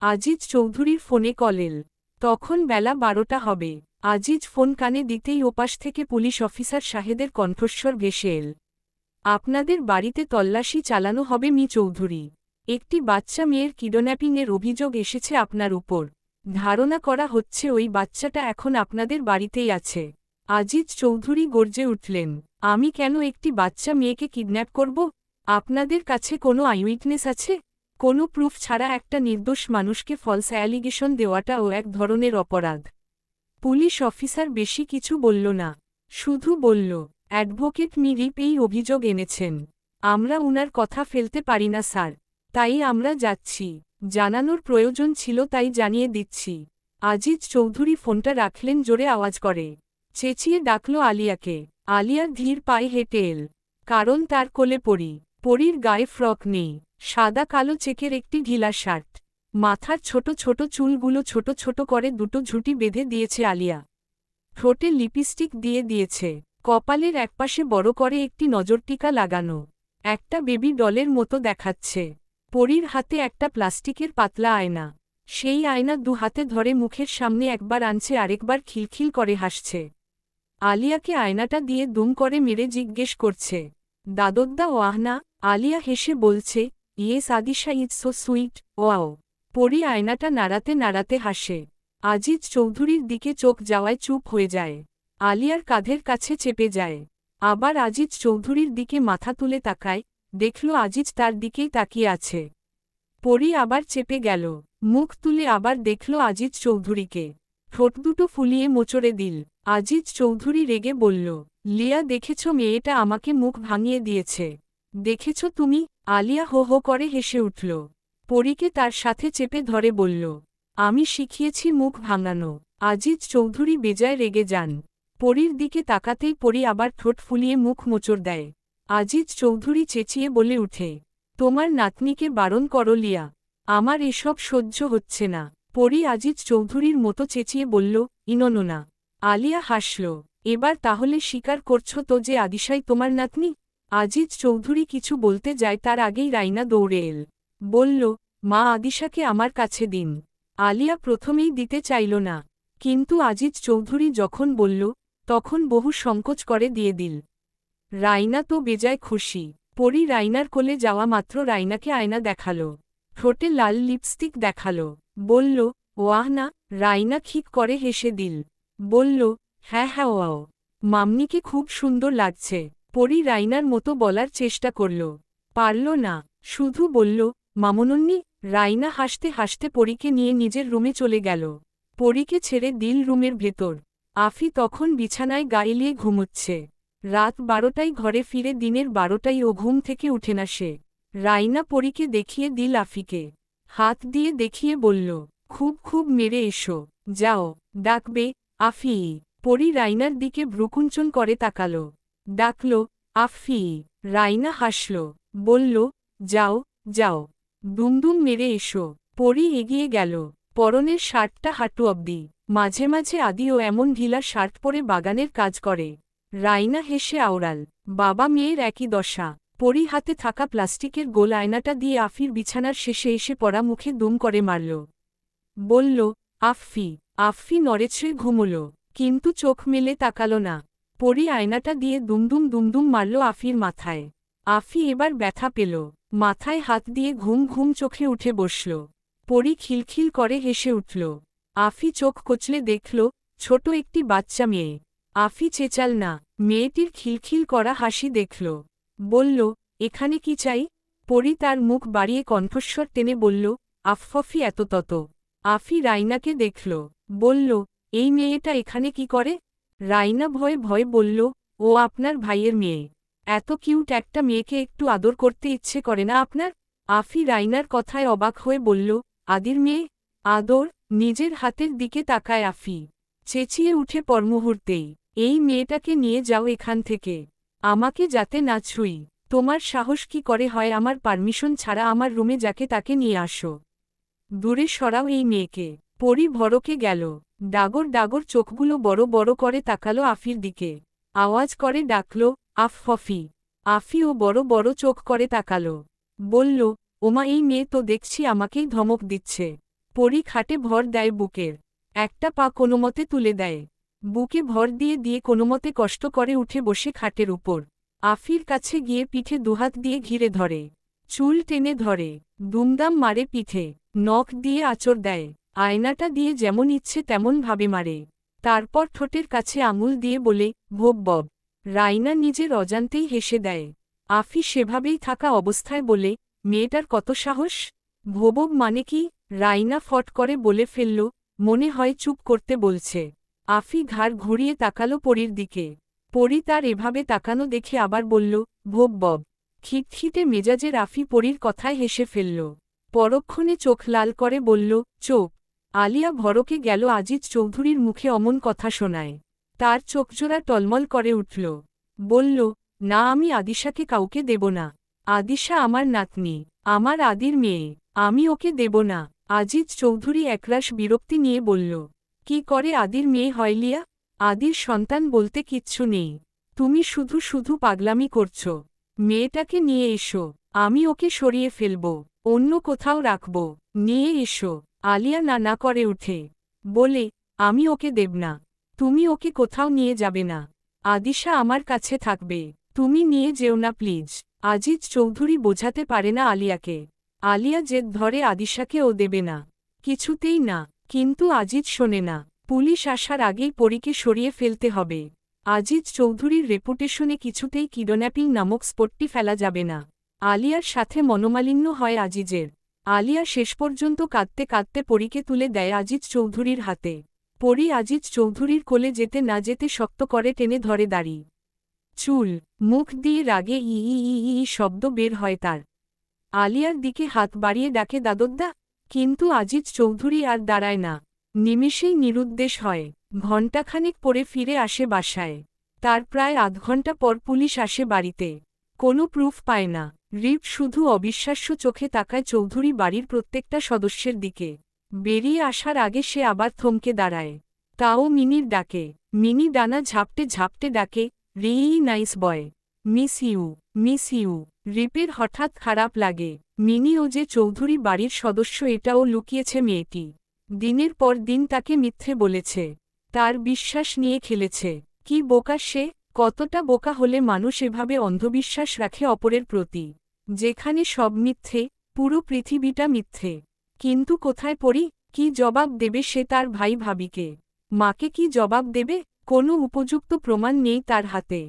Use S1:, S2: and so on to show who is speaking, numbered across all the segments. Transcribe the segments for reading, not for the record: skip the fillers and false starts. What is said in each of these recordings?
S1: আজিজ চৌধুরীর ফোনে কল এল। তখন বেলা 12টা হবে। আজিজ ফোন কানে দিতেই ওপাশ থেকে পুলিশ অফিসার সাহেদের কণ্ঠস্বর ভেসে এল। আপনাদের বাড়িতে তল্লাশি চালানো হবে মি চৌধুরী। একটি বাচ্চা মেয়ের কিডন্যাপিংয়ের অভিযোগ এসেছে আপনার উপর। ধারণা করা হচ্ছে ওই বাচ্চাটা এখন আপনাদের বাড়িতেই আছে। আজিজ চৌধুরী গর্জে উঠলেন, আমি কেন একটি বাচ্চা মেয়েকে কিডন্যাপ করব? আপনাদের কাছে কোনো আইউইটনেস আছে? কোনো প্রুফ ছাড়া একটা নির্দোষ মানুষকে ফলস অ্যালিগেশন দেওয়াটাও এক ধরনের অপরাধ। পুলিশ অফিসার বেশি কিছু বলল না, শুধু বলল, অ্যাডভোকেট মিরিপ এই অভিযোগ এনেছেন। আমরা উনার কথা ফেলতে পারি না স্যার, তাই আমরা যাচ্ছি। জানানোর প্রয়োজন ছিল তাই জানিয়ে দিচ্ছি। আজিজ চৌধুরী ফোনটা রাখলেন, জোরে আওয়াজ করে চেঁচিয়ে ডাকল আলিয়াকে। আলিয়া ধীর পায়ে হেঁটে এল, কারণ তার কোলে পরি। পরির গায়ে ফ্রক নেই, সাদা কালো চেকের একটি ঢিলা শার্ট। মাথার ছোট ছোট চুলগুলো ছোট ছোট করে দুটো ঝুঁটি বেঁধে দিয়েছে আলিয়া। ঠোঁটে লিপস্টিক দিয়ে দিয়েছে, কপালের একপাশে বড় করে একটি নজরটিকা লাগানো। একটা বেবি ডলের মতো দেখাচ্ছে। পরীর হাতে একটা প্লাস্টিকের পাতলা আয়না। সেই আয়না দু হাতে ধরে মুখের সামনে একবার আনছে, আরেকবার খিলখিল করে হাসছে। আলিয়াকে আয়নাটা দিয়ে দুম করে মেরে জিজ্ঞেস করছে, দাদোদ্দা ওয়াহনা? আলিয়া হেসে বলছে, yes Adisha, it's so sweet, wow. পরী আয়নাটা নাড়াতে নাড়াতে হাসে। আজিজ চৌধুরীর দিকে চোখ যাওয়ায় চুপ হয়ে যায়। আলিয়ার কাঁধের কাছে চেপে যায়। আবার আজিজ চৌধুরীর দিকে মাথা তুলে তাকায়, দেখল আজিজ তার দিকেই তাকিয়ে আছে। পরী আবার চেপে গেল, মুখ তুলে আবার দেখল আজিজ চৌধুরীকে। ঠোঁট দুটো ফুলিয়ে মোচড়ে দিল। আজিজ চৌধুরী রেগে বলল, লিয়া দেখেছ, মেয়েটা আমাকে মুখ ভাঙিয়ে দিয়েছে। দেখেছ তুমি? আলিয়া হো হো করে হেসে উঠল। পরীকে তার সাথে চেপে ধরে বলল, আমি শিখিয়েছি মুখ ভাঙানো। আজিজ চৌধুরী বেজায় রেগে যান। পরীর দিকে তাকাতেই পরী আবার ঠোঁট ফুলিয়ে মুখ মোচড় দেয়। আজিজ চৌধুরী চেঁচিয়ে বলে উঠে, তোমার নাতনিকে বারণ করো লিয়া, আমার এসব সহ্য হচ্ছে না। পরী আজিজ চৌধুরীর মতো চেঁচিয়ে বলল, ইননোনা। আলিয়া হাসল, এবার তাহলে স্বীকার করছো তো যে আদিশাই তোমার নাতনি? আজিজ চৌধুরী কিছু বলতে যায় তার আগেই রাইনা দৌড়ে এল, বলল, মা আদিশাকে আমার কাছে দিন। আলিয়া প্রথমেই দিতে চাইল না, কিন্তু আজিজ চৌধুরী যখন বলল, তখন বহু সংকোচ করে দিয়ে দিল। রাইনা তো বেজায় খুশি। পরী রাইনার কোলে যাওয়া মাত্র রাইনাকে আয়না দেখালো, ঠোঁটে লাল লিপস্টিক দেখালো, বলল, ওয়াহ না। রাইনা খিক করে হেসে দিল, বলল, হ্যাঁ হ্যাঁ ওয়াও, মাম্নিকে খুব সুন্দর লাগছে। পরী রাইনার মতো বলার চেষ্টা করল, পারল না, শুধু বলল, মামুনন্নি। রাইনা হাসতে হাসতে পরীকে নিয়ে নিজের রুমে চলে গেল। পরীকে ছেড়ে দিল রুমের ভেতর। আফি তখন বিছানায় গা এলিয়ে ঘুমোচ্ছে। রাত 12টায় ঘরে ফিরে দিনের 12টায় ও ঘুম থেকে উঠে না সে। রাইনা পরীকে দেখিয়ে দিল আফিকে, হাত দিয়ে দেখিয়ে বলল, খুব খুব মেরে এসো, যাও। ডাকবে আফি। পরী রাইনার দিকে ভ্রুকুঞ্চন করে তাকাল, ডাকল, আফি। রাইনা হাসল, বলল, যাও যাও, দুমদুম মেরে এসো। পরী এগিয়ে গেল, পরনের শার্টটা হাঁটু অবধি। মাঝে মাঝে আদিও এমন ঢিলা শার্ট পরে বাগানের কাজ করে। রাইনা হেসে আওড়াল, বাবা মেয়ের একই দশা। পরী হাতে থাকা প্লাস্টিকের গোল আয়নাটা দিয়ে আফির বিছানার শেষে এসে পড়া মুখে দুম করে মারল, বলল, আফি। আফি নড়েছড়ে ঘুমল, কিন্তু চোখ মেলে তাকাল না। পরী আয়নাটা দিয়ে দুমদুম দুমদুম মারল আফির মাথায়। আফি এবার ব্যথা পেল, মাথায় হাত দিয়ে ঘুম ঘুম চোখে উঠে বসল। পরী খিলখিল করে হেসে উঠল। আফি চোখ কচলে দেখল, ছোট একটি বাচ্চা মেয়ে। আফি চেঁচাল না, মেয়েটির খিলখিল করা হাসি দেখল, বলল, এখানে কি চাই? পরী তার মুখ বাড়িয়ে কণ্ঠস্বর টেনে বলল, আফফি এত তত। আফি রাইনাকে দেখল, বলল, এই মেয়েটা এখানে কি করে? রাইনা ভয়ে ভয়ে বলল, ও আপনার ভাইয়ের মেয়ে। এত কিউট একটা মেয়েকে একটু আদর করতে ইচ্ছে করে না আপনার? আফি রাইনার কথায় অবাক হয়ে বলল, আদির মেয়ে? আদর? নিজের হাতের দিকে তাকায় আফি, চেঁচিয়ে উঠে পরমুহূর্তেই, এই মেয়েটাকে নিয়ে যাও এখান থেকে, আমাকে যাতে না ছুঁই। তোমার সাহস কি করে হয় আমার পারমিশন ছাড়া আমার রুমে যাকে তাকে নিয়ে আসো? দূরে সরাও এই মেয়েকে। পরী ভড়কে গেল, ডাগর ডাগর চোখগুলো বড় বড় করে তাকালো আফির দিকে, আওয়াজ করে ডাকল, আফফি। আফিও বড় বড় চোখ করে তাকালো, বলল, ওমা এই মেয়ে তো দেখছি আমাকেই ধমক দিচ্ছে। পরি খাটে ভর দেয় বুকের একটা পা কোনোমতে তুলে দেয়। বুকে ভর দিয়ে দিয়ে কোনোমতে কষ্ট করে উঠে বসে খাটের উপর। আফির কাছে গিয়ে পিঠে দুহাত দিয়ে ঘিরে ধরে, চুল টেনে ধরে, দুমদাম মারে পিঠে, নখ দিয়ে আঁচড় দেয়, আয়নাটা দিয়ে যেমন ইচ্ছে তেমন ভাবে মারে। তারপর ঠোঁটের কাছে আঙুল দিয়ে বলে, ভোব বব। রাইনা নিজের অজান্তেই হেসে দেয়। আফি সেভাবেই থাকা অবস্থায় বলে, মেয়েটার কত সাহস! ভোবব মানে কি? রাইনা ফট করে বলে ফেলল, মনে হয় চুপ করতে বলছে। আফি ঘাড় ঘুরিয়ে তাকালো পরীর দিকে। পরী তার এভাবে তাকানো দেখে আবার বলল, ভোব বব। খিটখিটে মেজাজের আফি পরীর কথায় হেসে ফেলল। পরক্ষণে চোখ লাল করে বলল, চোখ। আলিয়া ভরকে গেল আজিজ চৌধুরীর মুখে অমন কথা শোনায়। তার চোখজোড়া টলমল করে উঠল। বলল, না, আমি আদিশাকে কাউকে দেব না। আদিশা আমার নাতনি, আমার আদির মেয়ে, আমি ওকে দেব না। আজিজ চৌধুরী একরাশ বিরক্তি নিয়ে বলল, কি করে আদির মেয়ে হয় লিয়া? আদির সন্তান বলতে কিচ্ছু নেই। তুমি শুধু শুধু পাগলামি করছ। মেয়েটাকে নিয়ে এসো, আমি ওকে সরিয়ে ফেলব, অন্য কোথাও রাখব। নিয়ে এসো। আলিয়া না না করে উঠে বলে, আমি ওকে দেব না। তুমি ওকে কোথাও নিয়ে যাবে না। আদিশা আমার কাছে থাকবে। তুমি নিয়ে যেও না প্লিজ। আজিজ চৌধুরী বোঝাতে পারে না আলিয়াকে। আলিয়া জেদ ধরে আদিশাকে ও দেবে না, কিছুতেই না। কিন্তু আজিজ শোনে না। পুলিশ আসার আগেই পরীকে সরিয়ে ফেলতে হবে। আজিজ চৌধুরীর রেপুটেশনে কিছুতেই কিডন্যাপিং নামক স্পটটি ফেলা যাবে না। আলিয়ার সাথে মনোমালিন্য হয় আজিজের। আলিয়া শেষ পর্যন্ত কাঁদতে কাঁদতে পরীকে তুলে দেয় আজিজ চৌধুরীর হাতে। পরী আজিজ চৌধুরীর কোলে যেতে না যেতে শক্ত করে টেনে ধরে দাড়ি, চুল, মুখ দিয়ে রাগে ই ই ই ই ই শব্দ বের হয় তার। আলিয়ার দিকে হাত বাড়িয়ে ডাকে, দাদুদ্দা। কিন্তু আজিজ চৌধুরী আর দাঁড়ায় না। নিমেষেই নিরুদ্দেশ হয়। ঘণ্টাখানেক পরে ফিরে আসে বাসায়। তার প্রায় আধ ঘণ্টা পর পুলিশ আসে বাড়িতে। কোনো প্রুফ পায় না। রিপ শুধু অবিশ্বাস্য চোখে তাকায় চৌধুরী বাড়ির প্রত্যেকটা সদস্যের দিকে। বেরিয়ে আসার আগে সে আবার থমকে দাঁড়ায়। তাও মিনির ডাকে। মিনি ডানা ঝাপটে ঝাপটে ডাকে, রিই nice boy. Miss you, miss you. রিপের হঠাৎ খারাপ লাগে। মিনি ও যে চৌধুরী বাড়ির সদস্য এটাও লুকিয়েছে মেয়েটি। দিনের পর দিন তাকে মিথ্যে বলেছে। তার বিশ্বাস নিয়ে খেলেছে। কি বোকা সে! কতটা বোকা হলে মানুষ এভাবে অন্ধবিশ্বাস রাখে অপরের প্রতি, যেখানে সব মিথ্যে, পুরো পৃথিবীটা মিথ্যে। কিন্তু কোথায় পড়ি? কি জবাব দেবে সে তার ভাই ভাবিকে? মাকে কি জবাব দেবে? কোনো উপযুক্ত প্রমাণ নেই তার হাতে।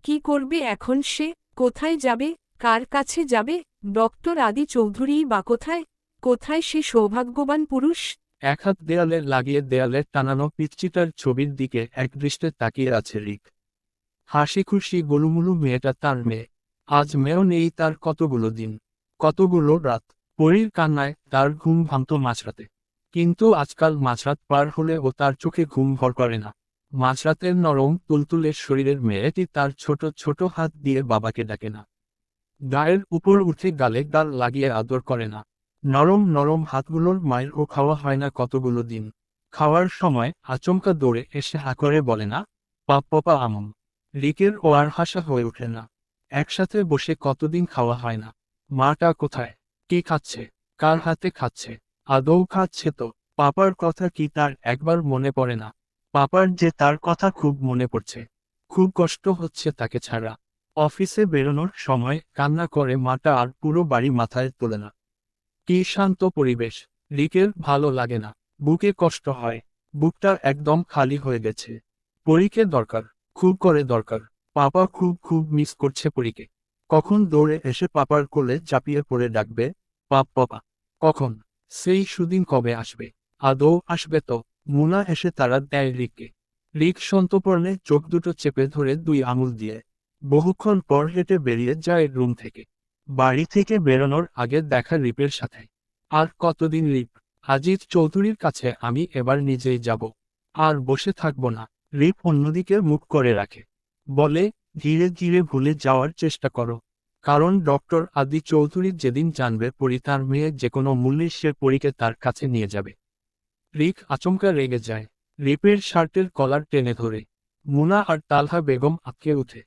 S1: কি করবে এখন সে? কোথায় যাবে? কার কাছে যাবে? ডক্টর আদি চৌধুরীই বা কোথায়? কোথায় সে সৌভাগ্যবান পুরুষ?
S2: এক হাত দেয়ালে লাগিয়ে দেয়ালে টানানো পিচ্চিটার ছবির দিকে একদৃষ্টে তাকিয়ে আছে রিক। হাসি খুশি গোলুমুলু মেয়েটা তার মেয়ে। আজ মেয়েও নেই তার কতগুলো দিন, কতগুলো রাত। পরীর কান্নায় তার ঘুম ভাঙত মাঝরাতে। কিন্তু আজকাল মাঝরাত পার হলে ও তার চোখে ঘুম ভর করে না। মাঝরাতের নরম তুলতুলে শরীরের মেয়েটি তার ছোট ছোট হাত দিয়ে বাবাকে ডাকে না। গায়ের উপর উঠে গালে গাল লাগিয়ে আদর করে না। নরম নরম হাতগুলোর মায়ের ও খাওয়া হয় না কতগুলো দিন। খাওয়ার সময় আচমকা দৌড়ে এসে হা করে বলে না, পাপ্পা আমম। রিকের ও আর হাসা হয়ে ওঠে না। একসাথে বসে কতদিন খাওয়া হয় না। মাটা কোথায়? কি খাচ্ছে? কার হাতে খাচ্ছে? আদৌ খাচ্ছে তো? পাপার কথা কি তার একবার মনে পড়ে না? পাপার যে তার কথা খুব মনে পড়ছে। খুব কষ্ট হচ্ছে তাকে ছাড়া। অফিসে বেরোনোর সময় কান্না করে মাটা আর পুরো বাড়ি মাথায় তোলে না। কি শান্ত পরিবেশ! রিকের ভালো লাগে না। বুকে কষ্ট হয়। বুকটা একদম খালি হয়ে গেছে। পরীকে দরকার, খুব করে দরকার। পাপা খুব খুব মিস করছে পরীকে। কখন দৌড়ে এসে পাপার কোলে চাপিয়ে পড়ে ডাকবে, পাপা। কখন? সেই সুদিন কবে আসবে? আদৌ আসবে তো? মুনা এসে তাড়া দেয় রিককে। রিক সন্তর্পণে চোখ দুটো চেপে ধরে দুই আঙুল দিয়ে বহুক্ষণ পর হেঁটে বেরিয়ে যায় রুম থেকে। বাড়ি থেকে বেরোনোর আগে দেখা রিপের সাথে। আর কতদিন রিপ? আজিজ চৌধুরীর কাছে আমি এবার নিজেই যাব। আর বসে থাকব না। রিপ অন্যদিকে মুখ করে রাখে। বলে, ধীরে ধীরে ভুলে যাওয়ার চেষ্টা করো। কারণ ডক্টর আদি চৌধুরী যেদিন জানবে পরী তার মেয়ে যে কোনো মূল্যে সে পরীকে তার কাছে নিয়ে যাবে। রিক আচমকা রেগে যায়। রিপের শার্টের কলার টেনে ধরে। মুনা আর তালহা বেগম আঁতকে ওঠে।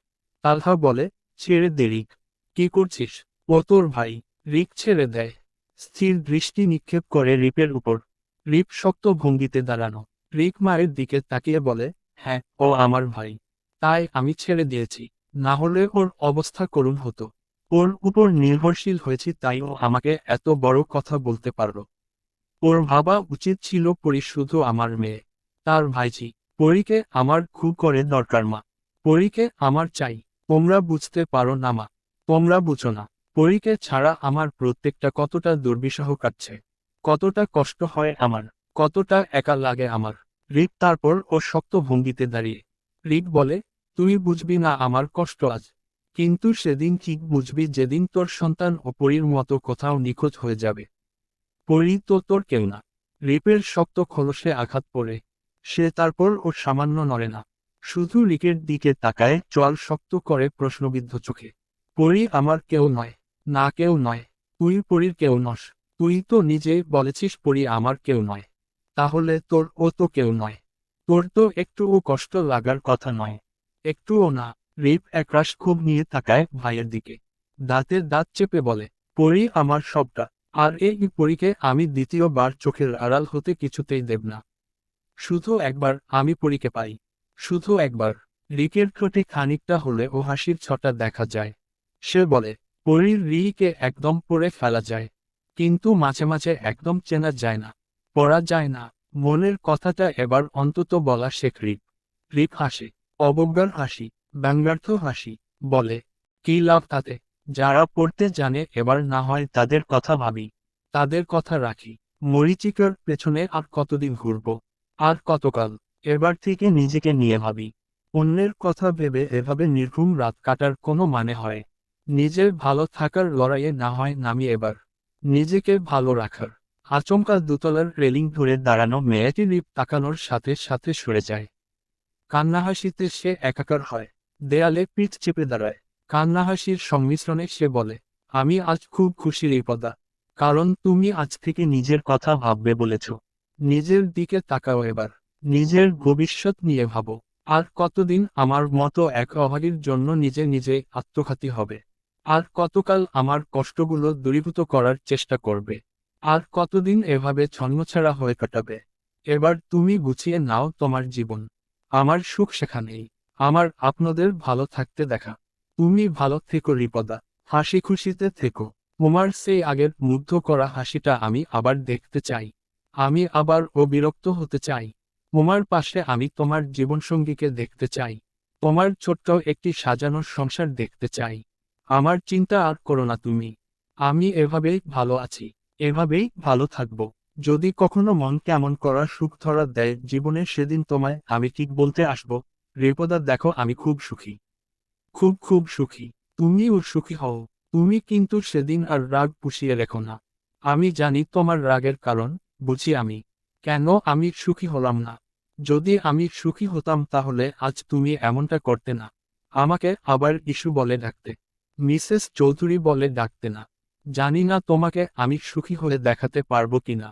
S2: তালহা বলে, ছেড়ে দে রিক। কি করছিস? ও তোর ভাই। রিক ছেড়ে দেয়। স্থির দৃষ্টি নিক্ষেপ করে রিপের উপর। রিক শক্ত ভঙ্গিতে দাঁড়ানো। রিক মায়ের দিকে তাকিয়ে বলে, হ্যাঁ, ও আমার ভাই। তাই আমি ছেড়ে দিয়েছি, না হলে ওর অবস্থা করুণ হতো। ওর উপর নির্ভরশীল হয়েছি তাই ও আমাকে এত বড় কথা বলতে পারল। ওর ভাবা উচিত ছিল পরি শুধু আমার মেয়ে, তার ভাইঝি। পরীকে আমার খুব করে দরকার মা। পরীকে আমার চাই। তোমরা বুঝতে পারো না মা, তোমরা বুঝো না। পরীকে ছাড়া আমার প্রত্যেকটা কতটা দুর্বিষহ কাটছে, কতটা কষ্ট হয় আমার, কতটা একা লাগে আমার। রিক তারপর ও শক্ত ভঙ্গিতে দাঁড়িয়ে। রিক বলে, তুই বুঝবি না আমার কষ্ট আজ, কিন্তু সেদিন ঠিক বুঝবি যেদিন তোর সন্তান ও পরীর মতো কোথাও নিখোঁজ হয়ে যাবে। পরী তো তোর কেউ না। রিপের শক্ত খোলসে আঘাত পড়ে। সে তারপর ও সামান্য নড়ে না, শুধু রিকের দিকে তাকায় চোয়াল শক্ত করে প্রশ্নবিদ্ধ চোখে। পরী আমার কেউ নয়। না, কেউ নয়। তুই পরীর কেউ নস। তুই তো নিজেই বলেছিস পরী আমার কেউ নয়। তাহলে তোর ও তো কেউ নয়। তোর তো একটুও কষ্ট লাগার কথা নয়। একটুও না। রিপ একরাশ ক্ষোভ নিয়ে তাকায় ভাইয়ের দিকে। দাঁতের দাঁত চেপে বলে, পরী আমার সবটা। আর এই পরীকে আমি দ্বিতীয়বার চোখের আড়াল হতে কিছুতেই দেব না। শুধু একবার আমি পরীকে পাই। শুধু একবার। রিকের ঠোঁটে খানিকটা হলে ও হাসির ছটা দেখা যায়। সে বলে, পরীর রিকে একদম পড়ে ফেলা যায়, কিন্তু মাঝে মাঝে একদম চেনা যায় না, পড়া যায় না। মনের কথাটা এবার অন্তত বলা শেখ রিক। রিক হাসে, অবজ্ঞার হাসি, ব্যঙ্গার্থ হাসি। বলে, কি লাভ তাতে? যারা পড়তে জানে এবার না হয় তাদের কথা ভাবি, তাদের কথা রাখি। মরীচিকার পেছনে আর কতদিন ঘুরব, আর কতকাল? এবার থেকে নিজেকে নিয়ে ভাবি। অন্যের কথা ভেবে এভাবে নির্ঘুম রাত কাটার কোনো মানে হয়? নিজের ভালো থাকার লড়াইয়ে না হয় নামি এবার। নিজেকে ভালো রাখার। আচমকা দোতলার রেলিং ধরে দাঁড়ানো মেয়েটি রিপ তাকানোর সাথে সাথে সরে যায়। কান্নাহাসিতে সে একাকার হয়। দেয়ালে পিঠ চেপে দাঁড়ায়। কান্নাহাসির সংমিশ্রণে সে বলে, আমি আজ খুব খুশি রিপদা। কারণ তুমি আজ থেকে নিজের কথা ভাববে বলেছ। নিজের দিকে তাকাও এবার। নিজের ভবিষ্যৎ নিয়ে ভাবো। আর কতদিন আমার মতো এক অভাগীর জন্য নিজে নিজে আত্মঘাতী হবে? আর কতকাল আমার কষ্টগুলো দূরীভূত করার চেষ্টা করবে? আর কতদিন এভাবে ছন্নছাড়া হয়ে কাটাবে? এবার তুমি গুছিয়ে নাও তোমার জীবন। আমার সুখ সেখানেই। আমার আপনাদের ভালো থাকতে দেখা। তুমি ভালো থেকো রিপদা। হাসি খুশিতে থেকো। তোমার সেই আগের মুগ্ধ করা হাসিটা আমি আবার দেখতে চাই। আমি আবার বিরক্ত হতে চাই। তোমার পাশে আমি তোমার জীবনসঙ্গীকে দেখতে চাই। তোমার ছোট্ট একটি সাজানো সংসার দেখতে চাই। আমার চিন্তা আর করো না তুমি। আমি এভাবেই ভালো আছি। এভাবেই ভালো থাকবো। যদি কখনো মন কেমন করা সুখ ধরা দেয় জীবনে সেদিন তোমায় আমি ঠিক বলতে আসবো, রিপদা দেখো আমি খুব সুখী। খুব খুব সুখী। তুমিও সুখী হও। তুমি কিন্তু সেদিন আর রাগ পুষিয়ে রেখো না। আমি জানি তোমার রাগের কারণ, বুঝি আমি। কেন আমি সুখী হলাম না? যদি আমি সুখী হতাম তাহলে আজ তুমি এমনটা করতে না। আমাকে আবার ইস্যু বলে ডাকতে, মিসেস চৌধুরী বলে ডাকতে না। জানি না তোমাকে আমি সুখী হয়ে দেখাতে পারবো কিনা,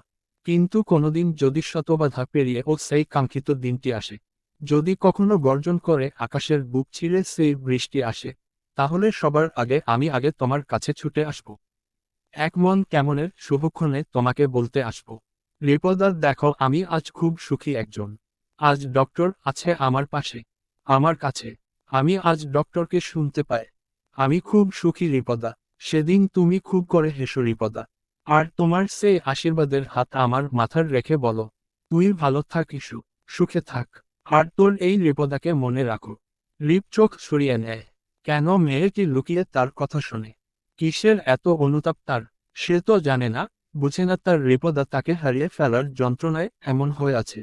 S2: কিন্তু কোনোদিন যদি শতবাধা পেরিয়ে সেই কাঙ্ক্ষিত দিনটি আসে, যদি কখনো গর্জন করে আকাশের বুক ছিঁড়ে সেই বৃষ্টি আসে, তাহলে সবার আগে আমি তোমার কাছে ছুটে আসব। এক মন কেমনের শুভক্ষণে তোমাকে বলতে আসব, রিপদার দেখো আমি আজ খুব সুখী একজন। আজ ডক্টর আছে আমার পাশে, আমার কাছে। আমি আজ ডক্টরকে শুনতে পাই। আমি খুব সুখী রিপদা। সেদিন তুমি খুব করে হেসো রিপদা। আর তোমার সেই আশীর্বাদের হাত আমার মাথার রেখে বলো, তুই ভালো থাক ইস্যু, সুখে থাক। আর তোর এই রিপদাকে মনে রাখো। রিপ চোখ সরিয়ে নেয়। কেন মেয়েটি লুকিয়ে তার কথা শোনে? কিসের এত অনুতাপ তার? সে তো জানে না, বুঝে না তার রিপদা তাকে হারিয়ে ফেলার যন্ত্রণায় এমন হয়ে আছে।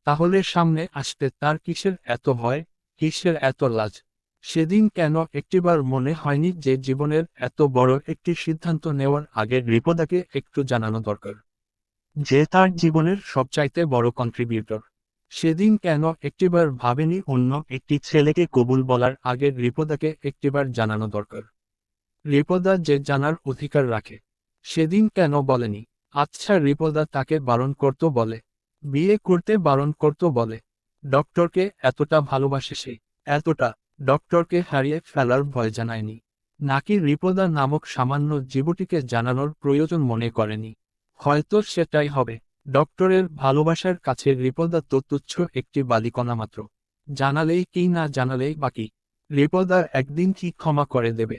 S2: তাহলে সামনে আসতে তার কিসের এত ভয়, কিসের এত লাজ? সেদিন কেন একটিবার মনে হয়নি যে জীবনের এত বড় একটি সিদ্ধান্ত নেওয়ার আগে রিপদাকে একটু জানানো দরকার, যে তার জীবনের সবচাইতে বড় কন্ট্রিবিউটর? সেদিন কেন একটিবার ভাবেনি অন্য একটি ছেলেকে কবুল বলার আগে রিপদাকে একটিবার জানানো দরকার? রিপদা যে জানার অধিকার রাখে, সেদিন কেন বলেনি? আচ্ছা রিপদা তাকে বারণ করত বলে, বিয়ে করতে বারণ করত বলে, ডক্টরকে এতটা ভালোবাসে সে, এতটা, ডক্টরকে হারিয়ে ফেলার ভয় জানায়নি? নাকি রিপদা নামক সামান্য জীবটিকে জানানোর প্রয়োজন মনে করেনি? হয়তো সেটাই হবে। ডক্টরের ভালোবাসার কাছে রিপদা তো তুচ্ছ একটি বালিকণা মাত্র। জানালেই কি না জানালেই বাকি। রিপদা একদিন কি ক্ষমা করে দেবে?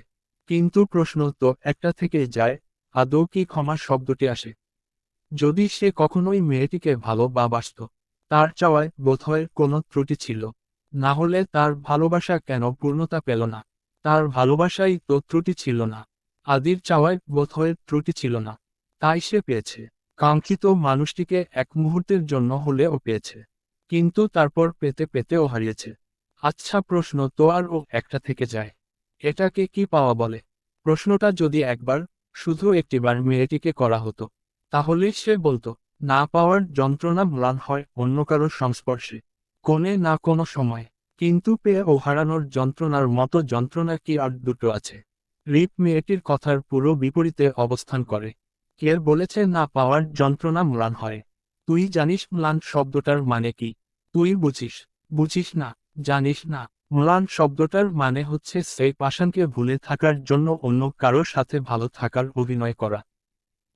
S2: কিন্তু প্রশ্ন তো একটা থেকে যায়, আদৌ কি ক্ষমা শব্দটি আসে? যদি সে কখনোই মেয়েটিকে ভালোবাসত, তার চাওয়ায় বোধহয় কোনো ত্রুটি ছিল, না হলে তার ভালোবাসা কেন পূর্ণতা পেল না? তার ভালোবাসাই তো ত্রুটি ছিল না। আদির চাওয়ায় বোধহয় ত্রুটি ছিল না, তাই সে পেয়েছে। কাঙ্ক্ষিত মানুষটিকে এক মুহূর্তের জন্য হলেও পেয়েছে, কিন্তু তারপর পেতে পেতেও হারিয়েছে। আচ্ছা, প্রশ্ন তো আরও একটা থেকে যায়, এটাকে কি পাওয়া বলে? প্রশ্নটা যদি একবার, শুধু একটিবার মেয়েটিকে করা হতো, তাহলে সে বলতো, না পাওয়ার যন্ত্রণা ম্লান হয় অন্য কারোর সংস্পর্শে, কোনে না কোনো সময়। কিন্তু পেয়ে ও হারানোর যন্ত্রণার মতো যন্ত্রণা কি আর দুটো আছে? রিপ মেয়েটির কথার পুরো বিপরীতে অবস্থান করে। কে বলেছে না পাওয়ার যন্ত্রণা ম্লান হয়? তুই জানিস ম্লান শব্দটার মানে কি? তুই বুঝিস? বুঝিস না? জানিস না? ম্লান শব্দটার মানে হচ্ছে সেই পাষাণকে ভুলে থাকার জন্য অন্য কারোর সাথে ভালো থাকার অভিনয় করা।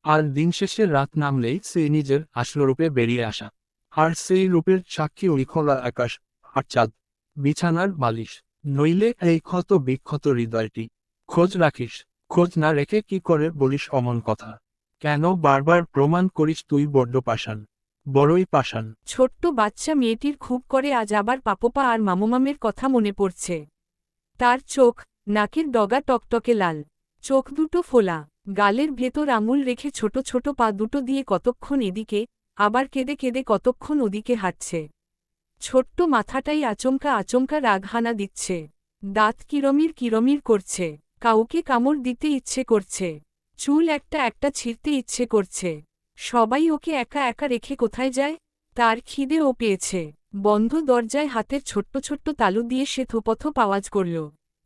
S2: আর দিন শেষে রাত নামলেই সেই নিজের আসল রূপে বেরিয়ে আসা। আর সেই রূপের সাক্ষী ওই খোলা আকাশ আর চাঁদ, বিছানার বালিশ। নইলে এই ক্ষত বিক্ষত হৃদয়টি। খোঁজ রাখিস? খোঁজ না রেখে কি করে বলিস অমন কথা? কেন বারবার প্রমাণ করিস তুই বড্ড পাষাণ, বড়ই পাষাণ?
S1: ছোট্ট বাচ্চা মেয়েটির খুব করে আজ আবার পাপোপা আর মামুমামের কথা মনে পড়ছে। তার চোখ, নাকের ডগা টকটকে লাল, চোখ দুটো ফোলা, গালের ভেতর আঙুল রেখে ছোট ছোট পা দুটো দিয়ে কতক্ষণ এদিকে, আবার কেঁদে কেঁদে কতক্ষণ ওদিকে হাঁটছে। ছোট্ট মাথাটাই আচমকা আচমকা রাগহানা দিচ্ছে। দাঁত কিরমির কিরমির করছে। কাউকে কামড় দিতে ইচ্ছে করছে। চুল একটা একটা ছিঁড়তে ইচ্ছে করছে। সবাই ওকে একা একা রেখে কোথায় যায়? তার খিদে ও পেয়েছে। বন্ধ দরজায় হাতের ছোট্ট ছোট্ট তালু দিয়ে সে থোপথোপ আওয়াজ করল।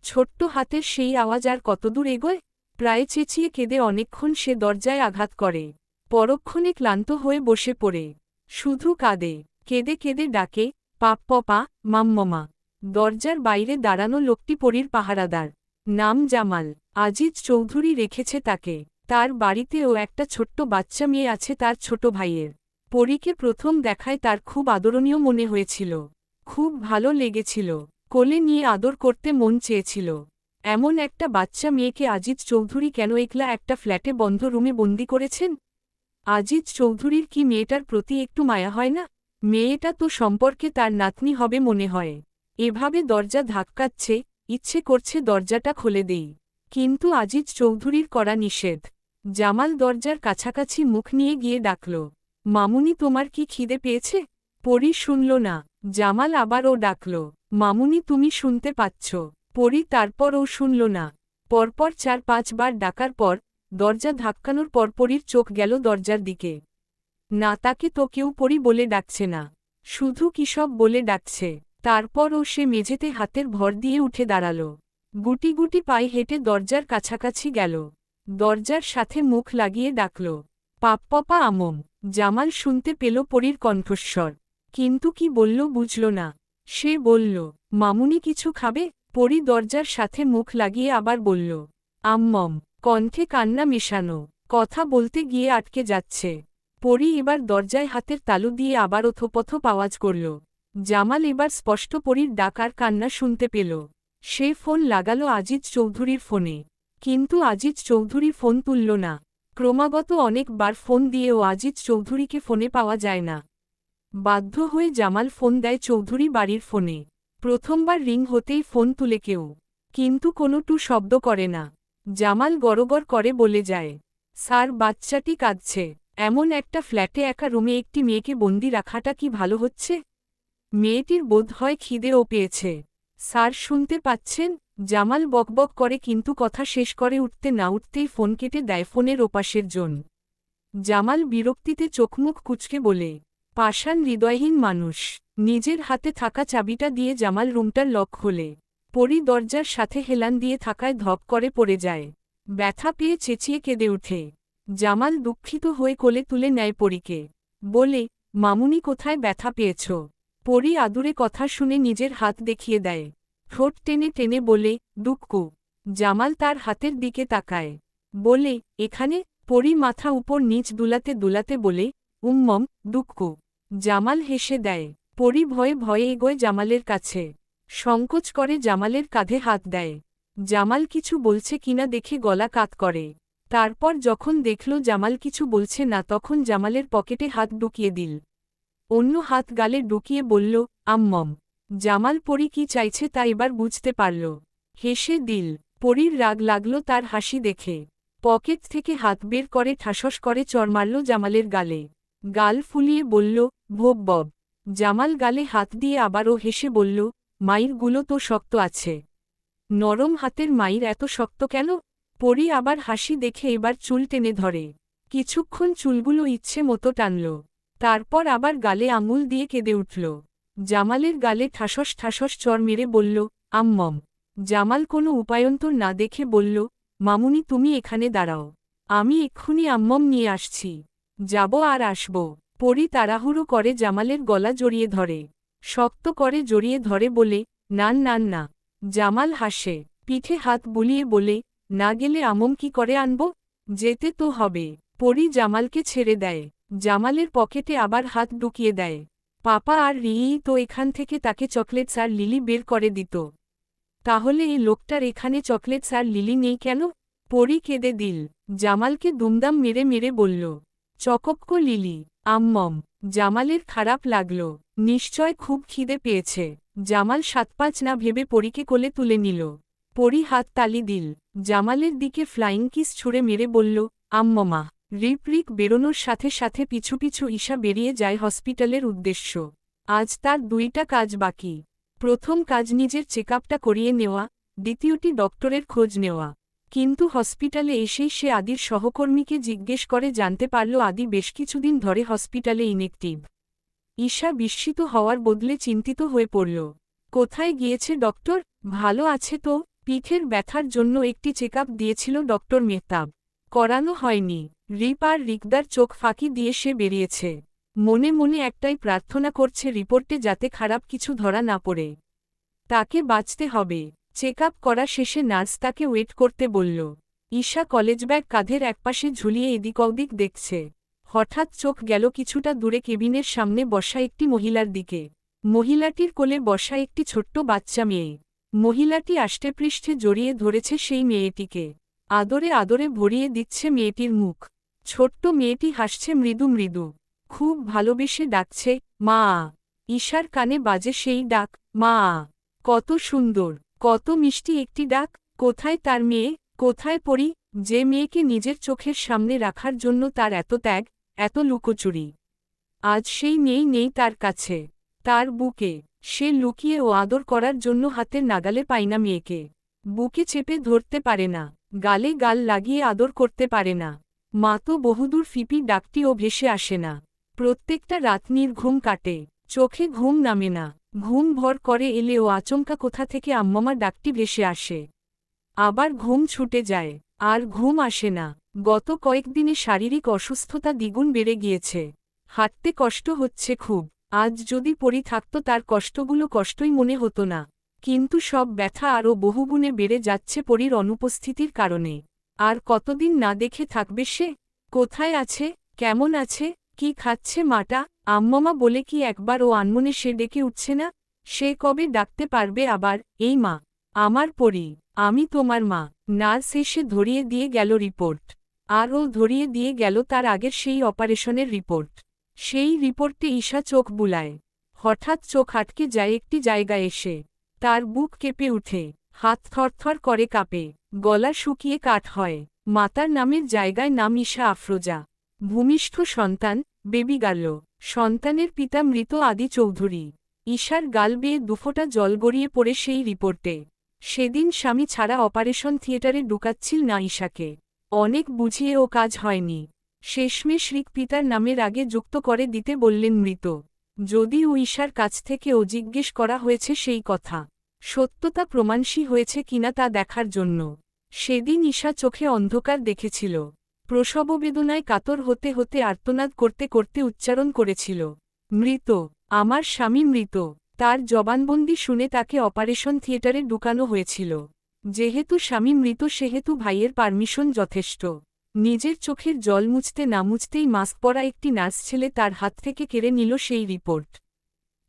S1: ছোট্ট হাতের সেই আওয়াজ আর কতদূর এগোয়? প্রায় চেঁচিয়ে কেঁদে অনেকক্ষণ সে দরজায় আঘাত করে। পরক্ষণে ক্লান্ত হয়ে বসে পড়ে শুধু কাঁদে। কেঁদে কেঁদে ডাকে, পাপ্পপা, মাম্মমা। দরজার বাইরে দাঁড়ানো লোকটি পরীর পাহারাদার। নাম জামাল। আজিজ চৌধুরী রেখেছে তাকে। তার বাড়িতেও একটা ছোট্ট বাচ্চা মেয়ে আছে তার ছোট ভাইয়ের। পরীকে প্রথম দেখায় তার খুব আদরণীয় মনে হয়েছিল। খুব ভালো লেগেছিল। কোলে নিয়ে আদর করতে মন চেয়েছিল। এমন একটা বাচ্চা মেয়েকে আজিজ চৌধুরী কেন একলা একটা ফ্ল্যাটে বন্ধ রুমে বন্দি করেছেন? আজিজ চৌধুরীর কি মেয়েটার প্রতি একটু মায়া হয় না? মেয়েটা তো সম্পর্কে তার নাতনি হবে মনে হয়। এভাবে দরজা ধাক্কাচ্ছে, ইচ্ছে করছে দরজাটা খুলে দেই। কিন্তু আজিজ চৌধুরীর করা নিষেধ। জামাল দরজার কাছাকাছি মুখ নিয়ে গিয়ে ডাকল, মামুনি তোমার কি খিদে পেয়েছে? পরী শুনল না। জামাল আবারও ডাকল, মামুনি তুমি শুনতে পাচ্ছ? পরী তারপরও শুনল না। পরপর ৪-৫ বার ডাকার পর, দরজা ধাক্কানোর পর পরীর চোখ গেল দরজার দিকে। না, তাকে তো কেউ পরী বলে ডাকছে না। শুধু কিসব বলে ডাকছে। তারপরও সে মেঝেতে হাতের ভর দিয়ে উঠে দাঁড়াল। গুটি গুটি পায়ে হেঁটে দরজার কাছাকাছি গেল। দরজার সাথে মুখ লাগিয়ে ডাকল, পাপ্পপা আমম। জামাল শুনতে পেল পরীর কণ্ঠস্বর, কিন্তু কি বলল বুঝল না। সে বলল, মামুনি কিছু খাবে? পরী দরজার সাথে মুখ লাগিয়ে আবার বলল, আম্মম। কণ্ঠে কান্না মেশানো। কথা বলতে গিয়ে আটকে যাচ্ছে। পরী এবার দরজায় হাতের তালু দিয়ে আবার ওথোপথোপ আওয়াজ করল। জামাল এবার স্পষ্ট পরীর ডাক আর কান্না শুনতে পেল। সে ফোন লাগালো আজিজ চৌধুরীর ফোনে। কিন্তু আজিজ চৌধুরী ফোন তুলল না। ক্রমাগত অনেকবার ফোন দিয়েও আজিজ চৌধুরীকে ফোনে পাওয়া যায় না। বাধ্য হয়ে জামাল ফোন দেয় চৌধুরী বাড়ির ফোনে। প্রথমবার রিং হতেই ফোন তুলে কেউ, কিন্তু কোনো টু শব্দ করে না। জামাল গড়গড় করে বলে যায়, স্যার বাচ্চাটি কাঁদছে। এমন একটা ফ্ল্যাটে একা রুমে একটি মেয়েকে বন্দি রাখাটা কি ভালো হচ্ছে? মেয়েটির বোধ হয় খিদেও পেয়েছে। স্যার শুনতে পাচ্ছেন? জামাল বকবক করে কিন্তু কথা শেষ করে উঠতে না উঠতেই ফোন কেটে দেয় ফোনের ওপাশের জন। জামাল বিরক্তিতে চোখমুখ কুঁচকে বলে, পাষাণ হৃদয়হীন মানুষ। নিজের হাতে থাকা চাবিটা দিয়ে জামাল রুমটার লক খোলে। পরী দরজার সাথে হেলান দিয়ে থাকায় ধপ করে পড়ে যায়। ব্যথা পেয়ে চেঁচিয়ে কেঁদে ওঠে। জামাল দুঃখিত হয়ে কোলে তুলে নেয় পরীকে। বলে, মামুনি কোথায় ব্যথা পেয়েছ? পরী আদুরে কথা শুনে নিজের হাত দেখিয়ে দেয়। ঠোঁট টেনে টেনে বলে, দুক্কু। জামাল তার হাতের দিকে তাকায়। বলে, এখানে? পরী মাথা উপর নিচ দুলাতে দুলাতে বলে, দুক্কু। জামাল হেসে দেয়। পরি ভয়ে ভয়ে এগোয় জামালের কাছে। সংকোচ করে জামালের কাঁধে হাত দেয়। জামাল কিছু বলছে কিনা দেখে গলা কাত করে। তারপর যখন দেখল জামাল কিছু বলছে না তখন জামালের পকেটে হাত ঢুকিয়ে দিল। অন্য হাত গালে ঢুকিয়ে বলল, আম্মম। জামাল পরি কি চাইছে তা এবার বুঝতে পারল। হেসে দিল। পরির রাগ লাগল তার হাসি দেখে। পকেট থেকে হাত বের করে ঠাসস করে চড় মারল জামালের গালে। গাল ফুলিয়ে বলল, ভোগ বব। জামাল গালে হাত দিয়ে আবারও হেসে বলল, মাইরগুলো তো শক্ত আছে। নরম হাতের মাইর এত শক্ত কেন? পরি আবার হাসি দেখে এবার চুল টেনে ধরে। কিছুক্ষণ চুলগুলো ইচ্ছে মতো টানল। তারপর আবার গালে আঙুল দিয়ে কেঁদে উঠল। জামালের গালে ঠাসস ঠাসস চর মেরে বলল, আম্মম। জামাল কোনো উপায়ন্তর না দেখে বলল, মামুনি তুমি এখানে দাঁড়াও। আমি এক্ষুনি আম্মম নিয়ে আসছি। যাব আর আসব। পরি তাড়াহুড়ো করে জামালের গলা জড়িয়ে ধরে। শক্ত করে জড়িয়ে ধরে বলে, নান নান না। জামাল হাসে। পিঠে হাত বুলিয়ে বলে, না গেলে আমম কি করে আনব? যেতে তো হবে। পরি জামালকে ছেড়ে দেয়। জামালের পকেটে আবার হাত ঢুকিয়ে দেয়। পাপা আর রিই তো এখান থেকে তাকে চকলেটস আর লিলি বের করে দিত। তাহলে এই লোকটার এখানে চকলেটস আর লিলি নেই কেন? পরি কেঁদে দিল। জামালকে দুমদাম মেরে মেরে বলল, চকক্ক লিলি। আম্মম। জামালের খারাপ লাগল। নিশ্চয় খুব খিদে পেয়েছে। জামাল ৭-৫ না ভেবে পরীকে কোলে তুলে নিল। পরি হাত তালি দিল। জামালের দিকে ফ্লাইং কিস ছুঁড়ে মেরে বলল, আম্মমা। রিক বেরোনোর সাথে সাথে পিছু পিছু ঈশা বেরিয়ে যায় হসপিটালের উদ্দেশ্য। আজ তার ২টা কাজ বাকি। প্রথম কাজ নিজের চেকআপটা করিয়ে নেওয়া, দ্বিতীয়টি ডক্টরের খোঁজ নেওয়া। কিন্তু হসপিটালে এসেই সে আদির সহকর্মীকে জিজ্ঞেস করে জানতে পারল আদি বেশ কিছুদিন ধরে হসপিটালে ইনএক্টিভ। ঈশা বিস্মিত হওয়ার বদলে চিন্তিত হয়ে পড়ল। কোথায় গিয়েছে ডক্টর? ভালো আছে তো? পিঠের ব্যথার জন্য একটি চেকআপ দিয়েছিল ডক্টর মেহতাব। করানো হয়নি। আর রিকদার চোখ ফাঁকি দিয়ে সে বেরিয়েছে। মনে মনে একটাই প্রার্থনা করছে রিপোর্টে যাতে খারাপ কিছু ধরা না পড়ে। তাকে বাঁচতে হবে। চেকআপ করা শেষে নার্স তাকে ওয়েট করতে বলল। ঈশা কলেজ ব্যাগ কাঁধের একপাশে ঝুলিয়ে এদিক ওদিক দেখছে। হঠাৎ চোখ গেল কিছুটা দূরে কেবিনের সামনে বসা একটি মহিলার দিকে। মহিলাটির কোলে বসা একটি ছোট্ট বাচ্চা মেয়ে। মহিলাটি আষ্টেপৃষ্ঠে জড়িয়ে ধরেছে সেই মেয়েটিকে। আদরে আদরে ভরিয়ে দিচ্ছে মেয়েটির মুখ। ছোট্ট মেয়েটি হাসছে মৃদু মৃদু। খুব ভালোবেসে ডাকছে, মা। ঈশার কানে বাজে সেই ডাক, মা। কত সুন্দর, কত মিষ্টি একটি ডাক। কোথায় তার মেয়ে? কোথায় পরি, যে মেয়েকে নিজের চোখের সামনে রাখার জন্য তার এত ত্যাগ, এত লুকোচুরি? আজ সেই মেয়েই নেই তার কাছে। তার বুকে। সে লুকিয়ে ও আদর করার জন্য হাতের নাগালে পায় না মেয়েকে। বুকে চেপে ধরতে পারে না। গালে গাল লাগিয়ে আদর করতে পারে না। মা তো বহুদূর ফিপি ডাকটিও ভেসে আসে না। প্রত্যেকটা রাত নির্ঘুম কাটে। চোখে ঘুম নামে না। ঘুম ভর করে এলেও আচমকা কোথা থেকে আম্মমা ডাকটি ভেসে আসে। আবার ঘুম ছুটে যায়। আর ঘুম আসে না। গত কয়েকদিনে শারীরিক অসুস্থতা দ্বিগুণ বেড়ে গিয়েছে। হাঁটতে কষ্ট হচ্ছে খুব। আজ যদি পরি থাকত তার কষ্টগুলো কষ্টই মনে হতো না। কিন্তু সব ব্যথা আরও বহুগুণে বেড়ে যাচ্ছে পরির অনুপস্থিতির কারণে। আর কতদিন না দেখে থাকবে সে? কোথায় আছে? কেমন আছে? কি খাচ্ছে মাটা? আম্মমা বলে কি একবার ও আনমনে সে ডেকে উঠছে না? সে কবে ডাকতে পারবে আবার, এই মা, আমার পরি, আমি তোমার মা? নার্স এসে ধরিয়ে দিয়ে গেল রিপোর্ট। আর ও ধরিয়ে দিয়ে গেল তার আগের সেই অপারেশনের রিপোর্ট। সেই রিপোর্টে ঈশা চোখ বুলায়। হঠাৎ চোখ আটকে যায় একটি জায়গায় এসে। তার বুক কেঁপে উঠে। হাত থরথর করে কাঁপে। গলা শুকিয়ে কাঠ হয়। মাতার নামের জায়গায় নাম ঈশা আফরোজা। ভূমিষ্ঠ সন্তান, বেবি গার্ল। সন্তানের পিতা মৃত আদি চৌধুরী। ঈশার গাল বেয়ে দুফোঁটা জল গড়িয়ে পড়ে সেই রিপোর্টে। সেদিন স্বামী ছাড়া অপারেশন থিয়েটারে ঢুকাচ্ছিল না ঈশাকে। অনেক বুঝিয়েও কাজ হয়নি। শেষমেশ রিক পিতার নামের আগে যুক্ত করে দিতে বললেন মৃত। যদিও ঈশার কাছ থেকেও জিজ্ঞেস করা হয়েছে সেই কথা। সত্যতা প্রমাণসী হয়েছে কিনা তা দেখার জন্য। সেদিন ঈশা চোখে অন্ধকার দেখেছিল। প্রসববেদনায় কাতর হতে হতে আর্তনাদ করতে করতে উচ্চারণ করেছিল, মৃত, আমার স্বামী মৃত। তার জবানবন্দি শুনে তাকে অপারেশন থিয়েটারে ঢুকানো হয়েছিল। যেহেতু স্বামী মৃত সেহেতু ভাইয়ের পারমিশন যথেষ্ট। নিজের চোখের জল মুছতে না মুছতেই মাস্ক পরা একটি নার্স ছেলে তার হাত থেকে কেড়ে নিল সেই রিপোর্ট।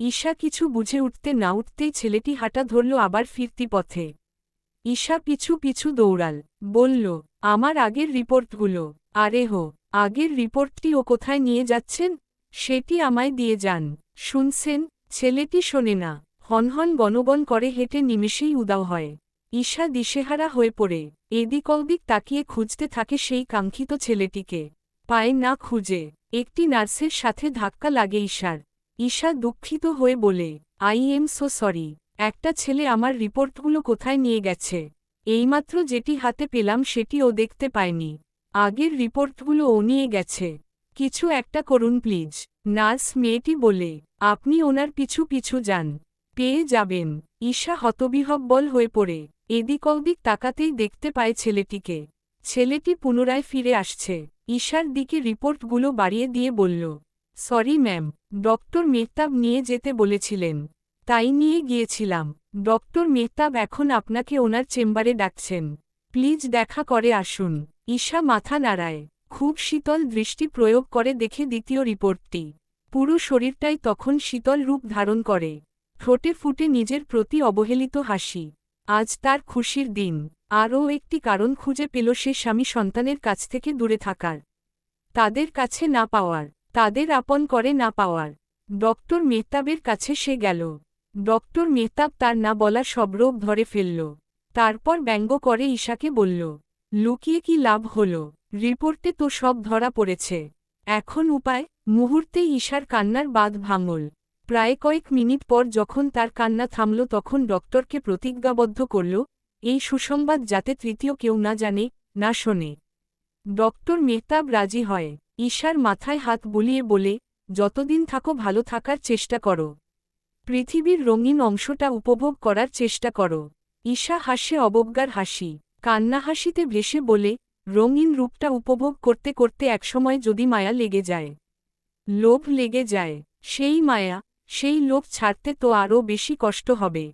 S1: ঈশা কিছু বুঝে উঠতে না উঠতেই ছেলেটি হাঁটা ধরল আবার ফিরতি পথে। ঈশা পিছু পিছু দৌড়াল, বলল, আমার আগের রিপোর্টগুলো। আরে হো, আগের রিপোর্টটি ও কোথায় নিয়ে যাচ্ছেন? সেটি আমায় দিয়ে যান। শুনছেন? ছেলেটি শোনে না, হনহন গনগন করে হেঁটে নিমেষেই উদাও হয়। ঈশা দিশেহারা হয়ে পড়ে এদিক ওদিক তাকিয়ে খুঁজতে থাকে সেই কাঙ্ক্ষিত ছেলেটিকে। পায় না খুঁজে। একটি নার্সের সাথে ধাক্কা লাগে ঈশার। ঈশা দুঃখিত হয়ে বলে, আই এম সো সরি, একটা ছেলে আমার রিপোর্টগুলো কোথায় নিয়ে গেছে। এইমাত্র যেটি হাতে পেলাম সেটি ও দেখতে পায়নি। আগের রিপোর্টগুলো ও নিয়ে গেছে। কিছু একটা করুন প্লিজ। নার্স মেয়েটি বলে, আপনি ওনার পিছু পিছু যান, পেয়ে যাবেন। ঈশা হতবিহ্বল হয়ে পড়ে এদিক ওদিক তাকাতেই দেখতে পায় ছেলেটিকে। ছেলেটি পুনরায় ফিরে আসছে। ঈশার দিকে রিপোর্টগুলো বাড়িয়ে দিয়ে বলল, সরি ম্যাম, ডক্টর মেহতাব নিয়ে যেতে বলেছিলেন, তাই নিয়ে গিয়েছিলাম। ডক্টর মেহতাব এখন আপনাকে ওনার চেম্বারে ডাকছেন, প্লিজ দেখা করে আসুন। ঈশা মাথা নাড়ায়, খুব শীতল দৃষ্টি প্রয়োগ করে দেখে দ্বিতীয় রিপোর্টটি। পুরো শরীরটাই তখন শীতল রূপ ধারণ করে। ঠোঁটে ফুটে নিজের প্রতি অবহেলিত হাসি। আজ তার খুশির দিন। আরও একটি কারণ খুঁজে পেল সে স্বামী সন্তানের কাছ থেকে দূরে থাকার, তাদের কাছে না পাওয়ার, তাদের আপন করে না পাওয়ার। ডক্টর মেহতাবের কাছে সে গেল। ডক্টর মেহতাব তার না বলা সব রোগ ধরে ফেলল। তারপর ব্যঙ্গ করে ঈশাকে বলল, লুকিয়ে কি লাভ হল, রিপোর্টে তো সব ধরা পড়েছে। এখন উপায়? মুহূর্তেই ঈশার কান্নার বাঁধ ভাঙল। প্রায় কয়েক মিনিট পর যখন তার কান্না থামল তখন ডক্টরকে প্রতিজ্ঞাবদ্ধ করল, এই সুসংবাদ যাতে তৃতীয় কেউ না জানে, না শোনে। ডক্টর মেহতাব রাজি হয়। ঈশার মাথায় হাত বুলিয়ে বলে, যতদিন থাকো ভালো থাকার চেষ্টা করো, পৃথিবীর রঙিন অংশটা উপভোগ করার চেষ্টা করো। ঈশা হাসে অবজ্ঞার হাসি, কান্না হাসিতে ভেসে বলে, রঙিন রূপটা উপভোগ করতে করতে একসময় যদি মায়া লেগে যায়, লোভ লেগে যায়, সেই মায়া, সেই লোভ ছাড়তে তো আরও বেশি কষ্ট হবে।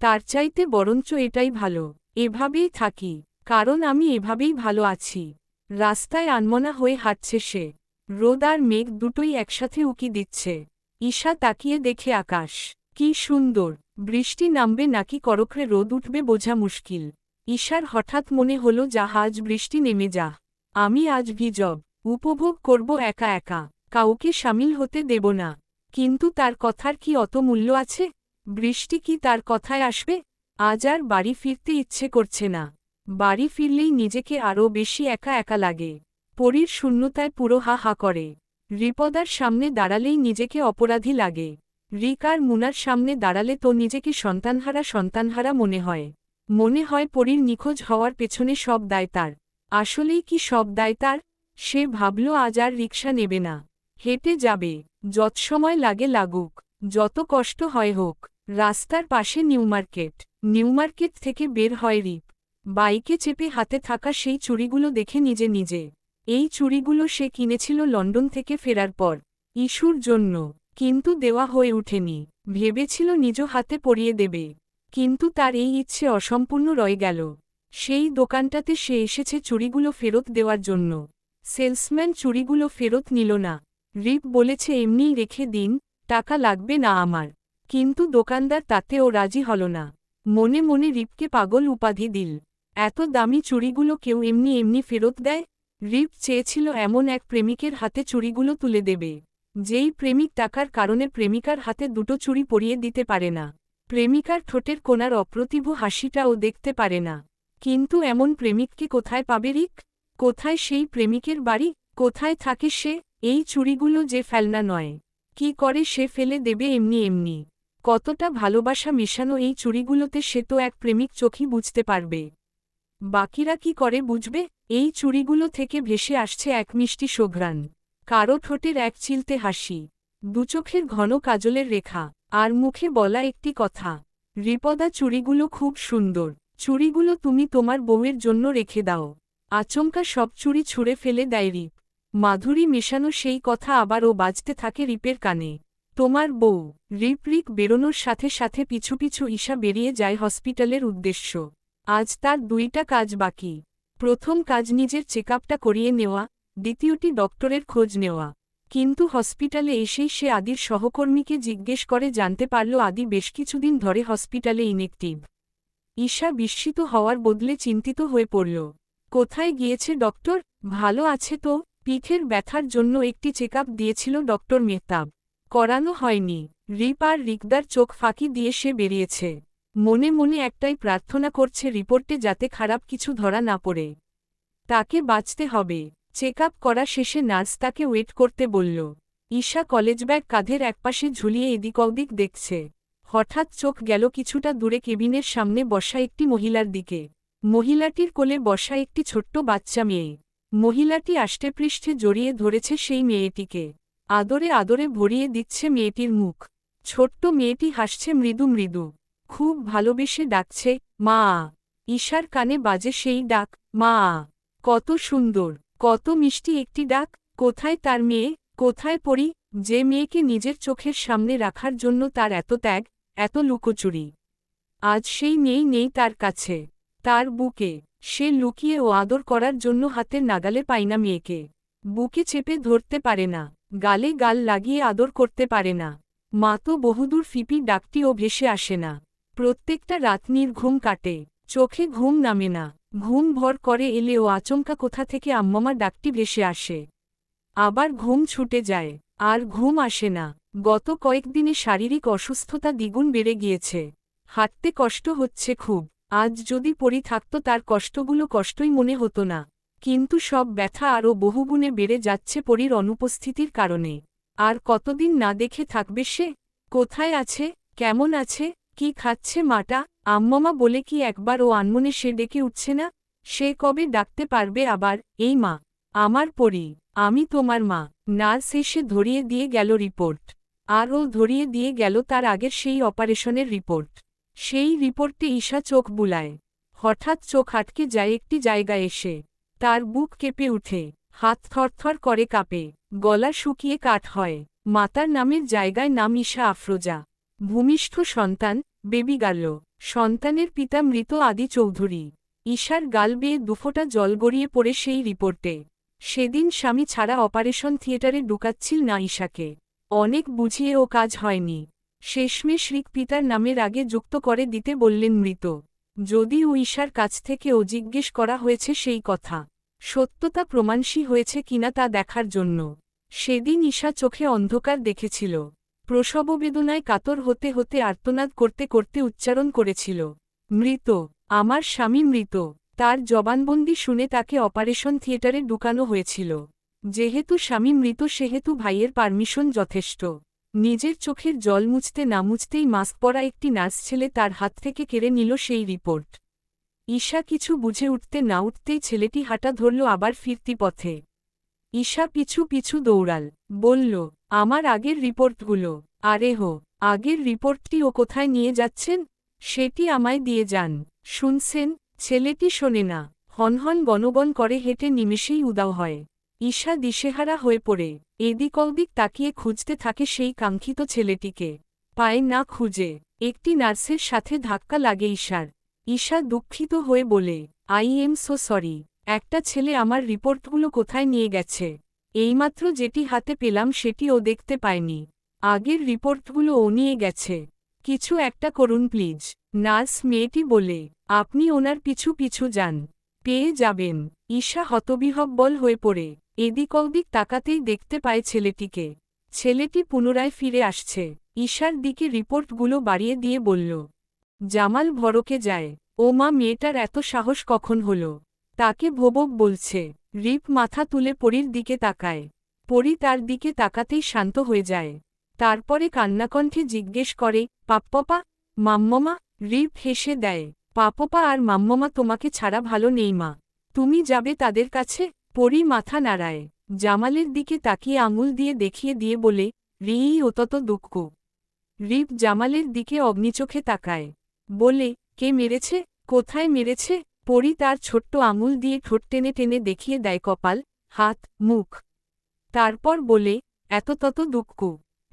S1: তার চাইতে বরঞ্চ এটাই ভালো, এভাবেই থাকি, কারণ আমি এভাবেই ভালো আছি। রাস্তায় আনমনা হয়ে হাঁটছে সে। রোদ আর মেঘ দুটোই একসাথে উকি দিচ্ছে। ঈশা তাকিয়ে দেখে আকাশ, কি সুন্দর। বৃষ্টি নামবে নাকি করকরে রোদ উঠবে বোঝা মুশকিল। ঈশার হঠাৎ মনে হলো, যা আজ বৃষ্টি নেমে যা, আমি আজ ভিজব, উপভোগ করব একা একা, কাউকে সামিল হতে দেব না। কিন্তু তার কথার কি অত মূল্য আছে? বৃষ্টি কি তার কথায় আসবে? আজ আর বাড়ি ফিরতে ইচ্ছে করছে না। বাড়ি ফিরলেই নিজেকে আরও বেশি একা একা লাগে। পরীর শূন্যতায় পুরো হা হা করে। রিপদার সামনে দাঁড়ালেই নিজেকে অপরাধী লাগে। রিক আর মুনার সামনে দাঁড়ালে তো নিজেকে সন্তানহারা মনে হয়। মনে হয় পরীর নিখোঁজ হওয়ার পেছনে সব দায় তার। আসলেই কি সব দায় তার? সে ভাবল আজ আর রিকশা নেবে না, হেঁটে যাবে, যত সময় লাগে লাগুক, যত কষ্ট হয় হোক। রাস্তার পাশে নিউমার্কেট। নিউমার্কেট থেকে বের হয় রিপ। বাইকে চেপে হাতে থাকা সেই চুড়িগুলো দেখে নিজে নিজে। এই চুড়িগুলো সে কিনেছিল লন্ডন থেকে ফেরার পর, ইস্যুর জন্য, কিন্তু দেওয়া হয়ে ওঠেনি। ভেবেছিল নিজ হাতে পরিয়ে দেবে, কিন্তু তার এই ইচ্ছে অসম্পূর্ণ রয়ে গেল। সেই দোকানটাতে সে এসেছে চুড়িগুলো ফেরত দেওয়ার জন্য। সেলসম্যান চুড়িগুলো ফেরত নিল না। রিপ বলেছে এমনিই রেখে দিন, টাকা লাগবে না আমার। কিন্তু দোকানদার তাতেও রাজি হল না। মনে মনে রিপকে পাগল উপাধি দিল। এত দামি চুড়িগুলো কেউ এমনি এমনি ফেরত দেয়? রিপ চেয়েছিল এমন এক প্রেমিকের হাতে চুড়িগুলো তুলে দেবে, যেই প্রেমিক টাকার কারণে প্রেমিকার হাতে দুটো চুড়ি পরিয়ে দিতে পারে না, প্রেমিকার ঠোঁটের কোণার অপ্রতিভ হাসিটাও দেখতে পারে না। কিন্তু এমন প্রেমিককে কোথায় পাবে রিক? কোথায় সেই প্রেমিকের বাড়ি? কোথায় থাকে সে? এই চুড়িগুলো যে ফেলনা নয়, কি করে সে ফেলে দেবে এমনি এমনি? কতটা ভালোবাসা মেশানো এই চুড়িগুলোতে সে তো এক প্রেমিক চোখই বুঝতে পারবে। বাকিরা কি করে বুঝবে? এই চুড়িগুলো থেকে ভেসে আসছে এক মিষ্টি সুঘ্রাণ, কারো ঠোঁটের এক চিলতে হাসি, দুচোখের ঘন কাজলের রেখা, আর মুখে বলা একটি কথা, রিপদা চুড়িগুলো খুব সুন্দর, চুড়িগুলো তুমি তোমার বউয়ের জন্য রেখে দাও। আচমকা সব চুড়ি ছুঁড়ে ফেলে দেয় রিপ। মাধুরী মেশানো সেই কথা আবারও বাজতে থাকে রিপের কানে। তোমার বউ। রিক বেরোনোর সাথে সাথে পিছু পিছু ঈশা বেরিয়ে যায় হসপিটালের উদ্দেশ্য। আজ তার 2টা কাজ বাকি। প্রথম কাজ নিজের চেকআপটা করিয়ে নেওয়া, দ্বিতীয়টি ডক্টরের খোঁজ নেওয়া। কিন্তু হসপিটালে এসেই সে আদির সহকর্মীকে জিজ্ঞেস করে জানতে পারল আদি বেশ কিছুদিন ধরে হসপিটালে ইনএক্টিভ। ঈশা বিস্মিত হওয়ার বদলে চিন্তিত হয়ে পড়ল। কোথায় গিয়েছে ডক্টর? ভালো আছে তো? পিঠের ব্যথার জন্য একটি চেকআপ দিয়েছিল ডক্টর মেহতাব, করানো হয়নি। রিপ আর রিকদার চোখ ফাঁকি দিয়ে সে বেরিয়েছে। মনে মনে একটাই প্রার্থনা করছে রিপোর্টে যাতে খারাপ কিছু ধরা না পড়ে। তাকে বাঁচতে হবে। চেকআপ করা শেষে নার্স তাকে ওয়েট করতে বলল। ঈশা কলেজ ব্যাগ কাঁধের একপাশে ঝুলিয়ে এদিক ওদিক দেখছে। হঠাৎ চোখ গেল কিছুটা দূরে কেবিনের সামনে বসা একটি মহিলার দিকে। মহিলাটির কোলে বসা একটি ছোট্ট বাচ্চা মেয়ে। মহিলাটি আষ্টেপৃষ্ঠে জড়িয়ে ধরেছে সেই মেয়েটিকে। আদরে আদরে ভরিয়ে দিচ্ছে মেয়েটির মুখ। ছোট্ট মেয়েটি হাসছে মৃদু মৃদু। খুব ভালোবেসে ডাকছে, মা। ঈশার কানে বাজে সেই ডাক, মা। কত সুন্দর, কত মিষ্টি একটি ডাক। কোথায় তার মেয়ে, কোথায় পরি, যে মেয়েকে নিজের চোখের সামনে রাখার জন্য তার এত ত্যাগ, এত লুকোচুরি। আজ সেই মেয়েই নেই তার কাছে, তার বুকে। সে লুকিয়ে ও আদর করার জন্য হাতের নাগালে পায় না মেয়েকে। বুকে চেপে ধরতে পারে না, গালে গাল লাগিয়ে আদর করতে পারে না। মা তো বহুদূর ফিপি ডাকটিও ভেসে আসে না। প্রত্যেকটা রাত নির্ঘুম কাটে, চোখে ঘুম নামে না। ঘুম ভর করে এলেও আচমকা কোথা থেকে আম্মামা ডাকটি ভেসে আসে। আবার ঘুম ছুটে যায়, আর ঘুম আসে না। গত কয়েকদিনে শারীরিক অসুস্থতা দ্বিগুণ বেড়ে গিয়েছে। হাঁটতে কষ্ট হচ্ছে খুব। আজ যদি পরি থাকত তার কষ্টগুলো কষ্টই মনে হতো না। কিন্তু সব ব্যথা আরও বহুগুণে বেড়ে যাচ্ছে পরির অনুপস্থিতির কারণে। আর কতদিন না দেখে থাকবে সে? কোথায় আছে, কেমন আছে, কি খাচ্ছে মাটা? আম্মামা বলে কি একবার ও আনমনে সে ডেকে উঠছে না? সে কবে ডাকতে পারবে আবার, এই মা, আমার পরি, আমি তোমার মা। নার্স এসে ধরিয়ে দিয়ে গেল রিপোর্ট। আর ও ধরিয়ে দিয়ে গেল তার আগের সেই অপারেশনের রিপোর্ট। সেই রিপোর্টে ঈশা চোখ বুলায়। হঠাৎ চোখ আটকে যায় একটি জায়গায় এসে। তার বুক কেঁপে উঠে, হাত থরথর করে কাঁপে, গলা শুকিয়ে কাঠ হয়। মাতার নামের জায়গায় নাম ঈশা আফরোজা। ভূমিষ্ঠ সন্তান, বেবি গার্ল। সন্তানের পিতা মৃত আদি চৌধুরী। ঈশার গাল বেয়ে দুফোঁটা জল গড়িয়ে পড়ে সেই রিপোর্টে। সেদিন স্বামী ছাড়া অপারেশন থিয়েটারে ঢুকাচ্ছিল না ঈশাকে। অনেক বুঝিয়েও কাজ হয়নি। শেষমেশ রিক পিতার নামের আগে যুক্ত করে দিতে বললেন মৃত। যদিও ঈশার কাছ থেকেও জিজ্ঞেস করা হয়েছে সেই কথা। সত্যতা প্রমাণসী হয়েছে কিনা তা দেখার জন্য। সেদিন ঈশা চোখে অন্ধকার দেখেছিল। প্রসববেদনায় কাতর হতে হতে আর্তনাদ করতে করতে উচ্চারণ করেছিল, মৃত, আমার স্বামী মৃত। তার জবানবন্দি শুনে তাকে অপারেশন থিয়েটারে ঢুকানো হয়েছিল। যেহেতু স্বামী মৃত সেহেতু ভাইয়ের পারমিশন যথেষ্ট। নিজের চোখের জল মুছতে না মুছতেই মাস্ক পরা একটি নার্স ছেলে তার হাত থেকে কেড়ে নিল সেই রিপোর্ট। ঈশা কিছু বুঝে উঠতে না উঠতেই ছেলেটি হাঁটা ধরল আবার ফিরতি পথে। ঈশা পিছু পিছু দৌড়াল, বলল, আমার আগের রিপোর্টগুলো। আরে হো, আগের রিপোর্টটি ও কোথায় নিয়ে যাচ্ছেন? সেটি আমায় দিয়ে যান। শুনছেন? ছেলেটি শোনে না, হনহন গনগন করে হেঁটে নিমেষেই উদাও হয়। ঈশা দিশেহারা হয়ে পড়ে এদিক ওদিক তাকিয়ে খুঁজতে থাকে সেই কাঙ্ক্ষিত ছেলেটিকে। পায় না খুঁজে। একটি নার্সের সাথে ধাক্কা লাগে ঈশার। ঈশা দুঃখিত হয়ে বলে, আই এম সো সরি। একটা ছেলে আমার রিপোর্টগুলো কোথায় নিয়ে গেছে। এইমাত্র যেটি হাতে পেলাম সেটি ও দেখতে পায়নি। আগের রিপোর্টগুলো ও নিয়ে গেছে। কিছু একটা করুন প্লিজ। নার্স মেয়েটি বলে, আপনি ওনার পিছু পিছু যান, পেয়ে যাবেন। ঈশা হতবিহ্বল হয়ে পড়ে এদিক ওদিক তাকাতেই দেখতে পায় ছেলেটিকে। ছেলেটি পুনরায় ফিরে আসছে। ঈশার দিকে রিপোর্টগুলো বাড়িয়ে দিয়ে বলল, জামাল ভড়কে যায়। ও মা, মেয়েটার এত সাহস কখন হলো? তাকে ভোবক বলছে। রিপ মাথা তুলে পরীর দিকে তাকায়। পরী তার দিকে তাকাতেই শান্ত হয়ে যায়। তারপরে কান্নাকণ্ঠে জিজ্ঞেস করে, পাপ্পপা, মাম্মমা? রিপ হেসে দেয়, পাপপা আর মাম্মমা তোমাকে ছাড়া ভালো নেই মা। তুমি যাবে তাদের কাছে? পরী মাথা নাড়ায়। জামালের দিকে তাকিয়ে আঙুল দিয়ে দেখিয়ে দিয়ে বলে, রিই অতত দুঃখ। রিপ জামালের দিকে অগ্নিচোখে তাকায়। বলে, কে মেরেছে? কোথায় মেরেছে? পরী তার ছোট্ট আঙুল দিয়ে ঠোঁট টেনে টেনে দেখিয়ে দেয় কপাল, হাত, মুখ। তারপর বলে, এত তত দুঃখ।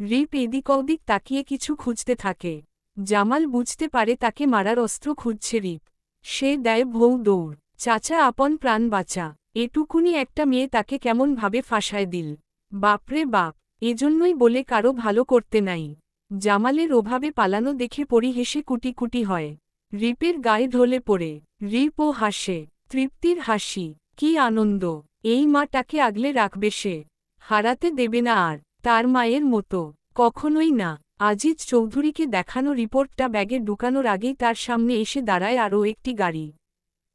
S1: রিপ এদিক ওদিক তাকিয়ে কিছু খুঁজতে থাকে। জামাল বুঝতে পারে তাকে মারার অস্ত্র খুঁজছে রিপ। সে দেয় ভৌ দৌড়। চাচা আপন প্রাণ বাঁচা, এটুকুনি একটা মেয়ে তাকে কেমন ভাবে ফাঁসায় দিল। বাপরে বাপ, এজন্যই বলে কারো ভালো করতে নাই। জামালের ওভাবে পালানো দেখে পরি হেসে কুটি কুটি হয়। রিপের গায়ে ঢলে পড়ে। রিপও হাসে, তৃপ্তির হাসি, কি আনন্দ। এই মাটাকে আগলে রাখবে সে, হারাতে দেবে না আর। তার মায়ের মতো কখনোই না। আজিজ চৌধুরীকে দেখানো রিপোর্টটা ব্যাগে ঢুকানোর আগেই তার সামনে এসে দাঁড়ায় আরও একটি গাড়ি।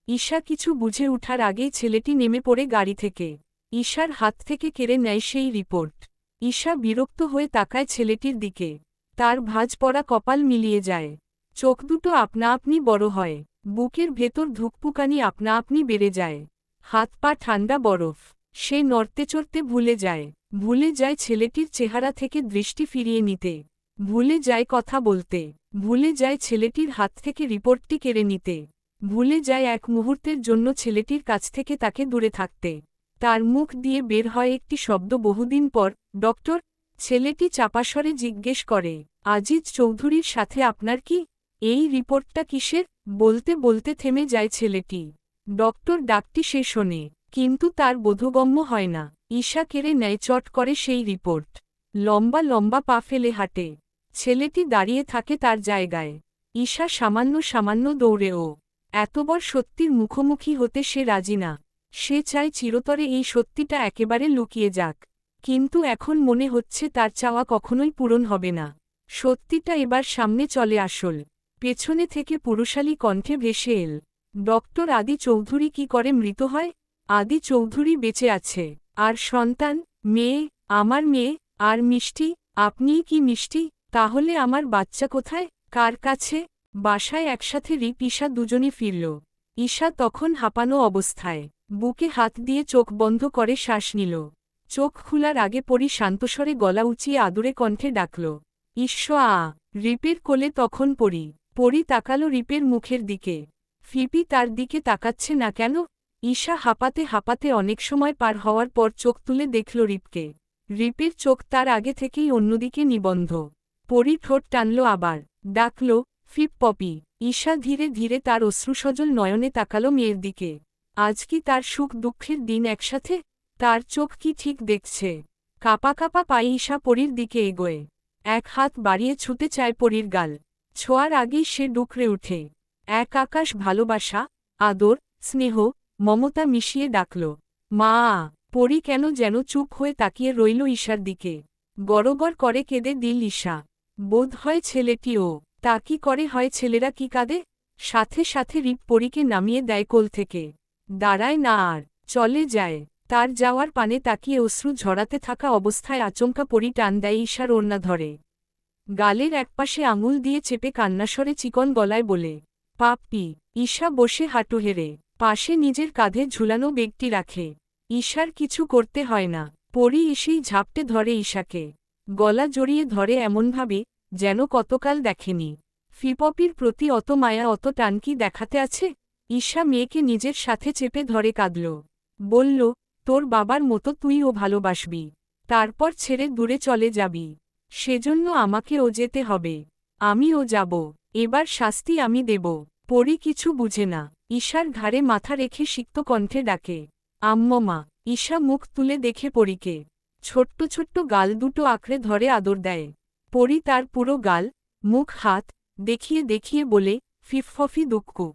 S1: ঈশা কিছু বুঝে ওঠার আগেই ছেলেটি নেমে পড়ে গাড়ি থেকে। ঈশার হাত থেকে কেড়ে নেয় সেই রিপোর্ট। ঈশা বিরক্ত হয়ে তাকায় ছেলেটির দিকে। তার ভাঁজ পড়া কপাল মিলিয়ে যায়। চোখ দুটো আপনা আপনি বড় হয়। বুকের ভেতর ধুকপুকানি আপনা আপনি বেড়ে যায়। হাত পা ঠান্ডা বরফ। সে নড়তে চড়তে ভুলে যায়। ভুলে যায় ছেলেটির চেহারা থেকে দৃষ্টি ফিরিয়ে নিতে। ভুলে যায় কথা বলতে। ভুলে যায় ছেলেটির হাত থেকে রিপোর্টটি কেড়ে নিতে। ভুলে যায় এক মুহূর্তের জন্য ছেলেটির কাছ থেকে তাকে দূরে থাকতে। তার মুখ দিয়ে বের হয় একটি শব্দ বহুদিন পর, ডক্টর। ছেলেটি চাপাস্বরে জিজ্ঞেস করে, আজিজ চৌধুরীর সাথে আপনার কি? এই রিপোর্টটা কিসের? বলতে বলতে থেমে যায় ছেলেটি। ডক্টর ডাকটি সে শোনে, কিন্তু তার বোধগম্য হয় না। ঈশা কেড়ে নেয় চট করে সেই রিপোর্ট। লম্বা লম্বা পা ফেলে হাঁটে। ছেলেটি দাঁড়িয়ে থাকে তার জায়গায়। ঈশা সামান্য সামান্য দৌড়েও। এতবার সত্যির মুখোমুখি হতে সে রাজি না। সে চায় চিরতরে এই সত্যিটা একেবারে লুকিয়ে যাক। কিন্তু এখন মনে হচ্ছে তার চাওয়া কখনোই পূরণ হবে না। সত্যিটা এবার সামনে চলে আসল। পেছনে থেকে পুরুষালী কণ্ঠে ভেসে এল, ডক্টর আদি চৌধুরী কি করে মৃত হয়? আদি চৌধুরী বেঁচে আছে। আর সন্তান? মেয়ে, আমার মেয়ে। আর মিষ্টি? আপনিই কি মিষ্টি? তাহলে আমার বাচ্চা কোথায়? কার কাছে? বাসায় একসাথে রিপ ঈশা দুজনই ফিরল। ঈশা তখন হাঁপানো অবস্থায়। বুকে হাত দিয়ে চোখ বন্ধ করে শ্বাস নিল। চোখ খোলার আগে পরি শান্তস্বরে গলা উঁচিয়ে আদুরে কণ্ঠে ডাকল, ঈশ্বর আ। রিপের কোলে তখন পরি। পরি তাকালো রিপের মুখের দিকে। ফিপি তার দিকে তাকাচ্ছে না কেন? ঈশা হাঁপাতে হাঁপাতে অনেক সময় পার হওয়ার পর চোখ তুলে দেখল রিপকে। রিপের চোখ তার আগে থেকেই অন্যদিকে নিবন্ধ। পরি ঠোঁট টানল আবার। ডাকল, ফিপ পপি। ঈশা ধীরে ধীরে তার অশ্রুসজল নয়নে তাকালো মেয়ের দিকে। আজ কি তার সুখ দুঃখের দিন একসাথে? তার চোখ কি ঠিক দেখছে? কাপা কাপা পায়ে ঈশা পরির দিকে এগোয়। এক হাত বাড়িয়ে ছুতে চায় পরির গাল। ছোঁয়ার আগেই সে ডুকরে উঠে। এক আকাশ ভালোবাসা, আদর, স্নেহ, মমতা মিশিয়ে ডাকল, মা। পরি কেন যেন চুপ হয়ে তাকিয়ে রইল ঈশার দিকে। গড়গড় করে কেঁদে দিল ঈশা। বোধ হয় ছেলেটিও। তা কি করে হয়, ছেলেরা কি কাঁদে? সাথে সাথে রিপ পরীকে নামিয়ে দেয় কোল থেকে। দাঁড়ায় না আর, চলে যায়। তার যাওয়ার পানে তাকিয়ে অশ্রু ঝরাতে থাকা অবস্থায় আচমকা পরি টান দেয় ঈশার ওড়না ধরে। গালের একপাশে আঙুল দিয়ে চেপে কান্নাস্বরে চিকন গলায় বলে, পাপ্পি। ঈশা বসে হাঁটু হেরে। পাশে নিজের কাঁধে ঝুলানো বেগটি রাখে। ঈশার কিছু করতে হয় না। পরি এসেই ঝাপটে ধরে ঈশাকে। গলা জড়িয়ে ধরে এমনভাবে, যেন কতকাল দেখেনি। ফিপপির প্রতি অত মায়া অত টান কি দেখাতে আছে? ঈশা মেয়েকে নিজের সাথে চেপে ধরে কাঁদল। বলল, তোর বাবার মতো তুইও ভালোবাসবি। তারপর ছেড়ে দূরে চলে যাবি। সেজন্য আমাকেও যেতে হবে। আমিও যাব। এবার শাস্তি আমি দেব। পরি কিছু বুঝে না। ঈশার ঘাড়ে মাথা রেখে সিক্ত কণ্ঠে ডাকে, আম্মমা। ঈশা মুখ তুলে দেখে পরীকে। ছোট্ট ছোট্ট গাল দুটো আঁকড়ে ধরে আদর দেয়। পরি তার পুরো গাল, মুখ হাত দেখিয়ে দেখিয়ে বলে, ফিফফি দুক্কু।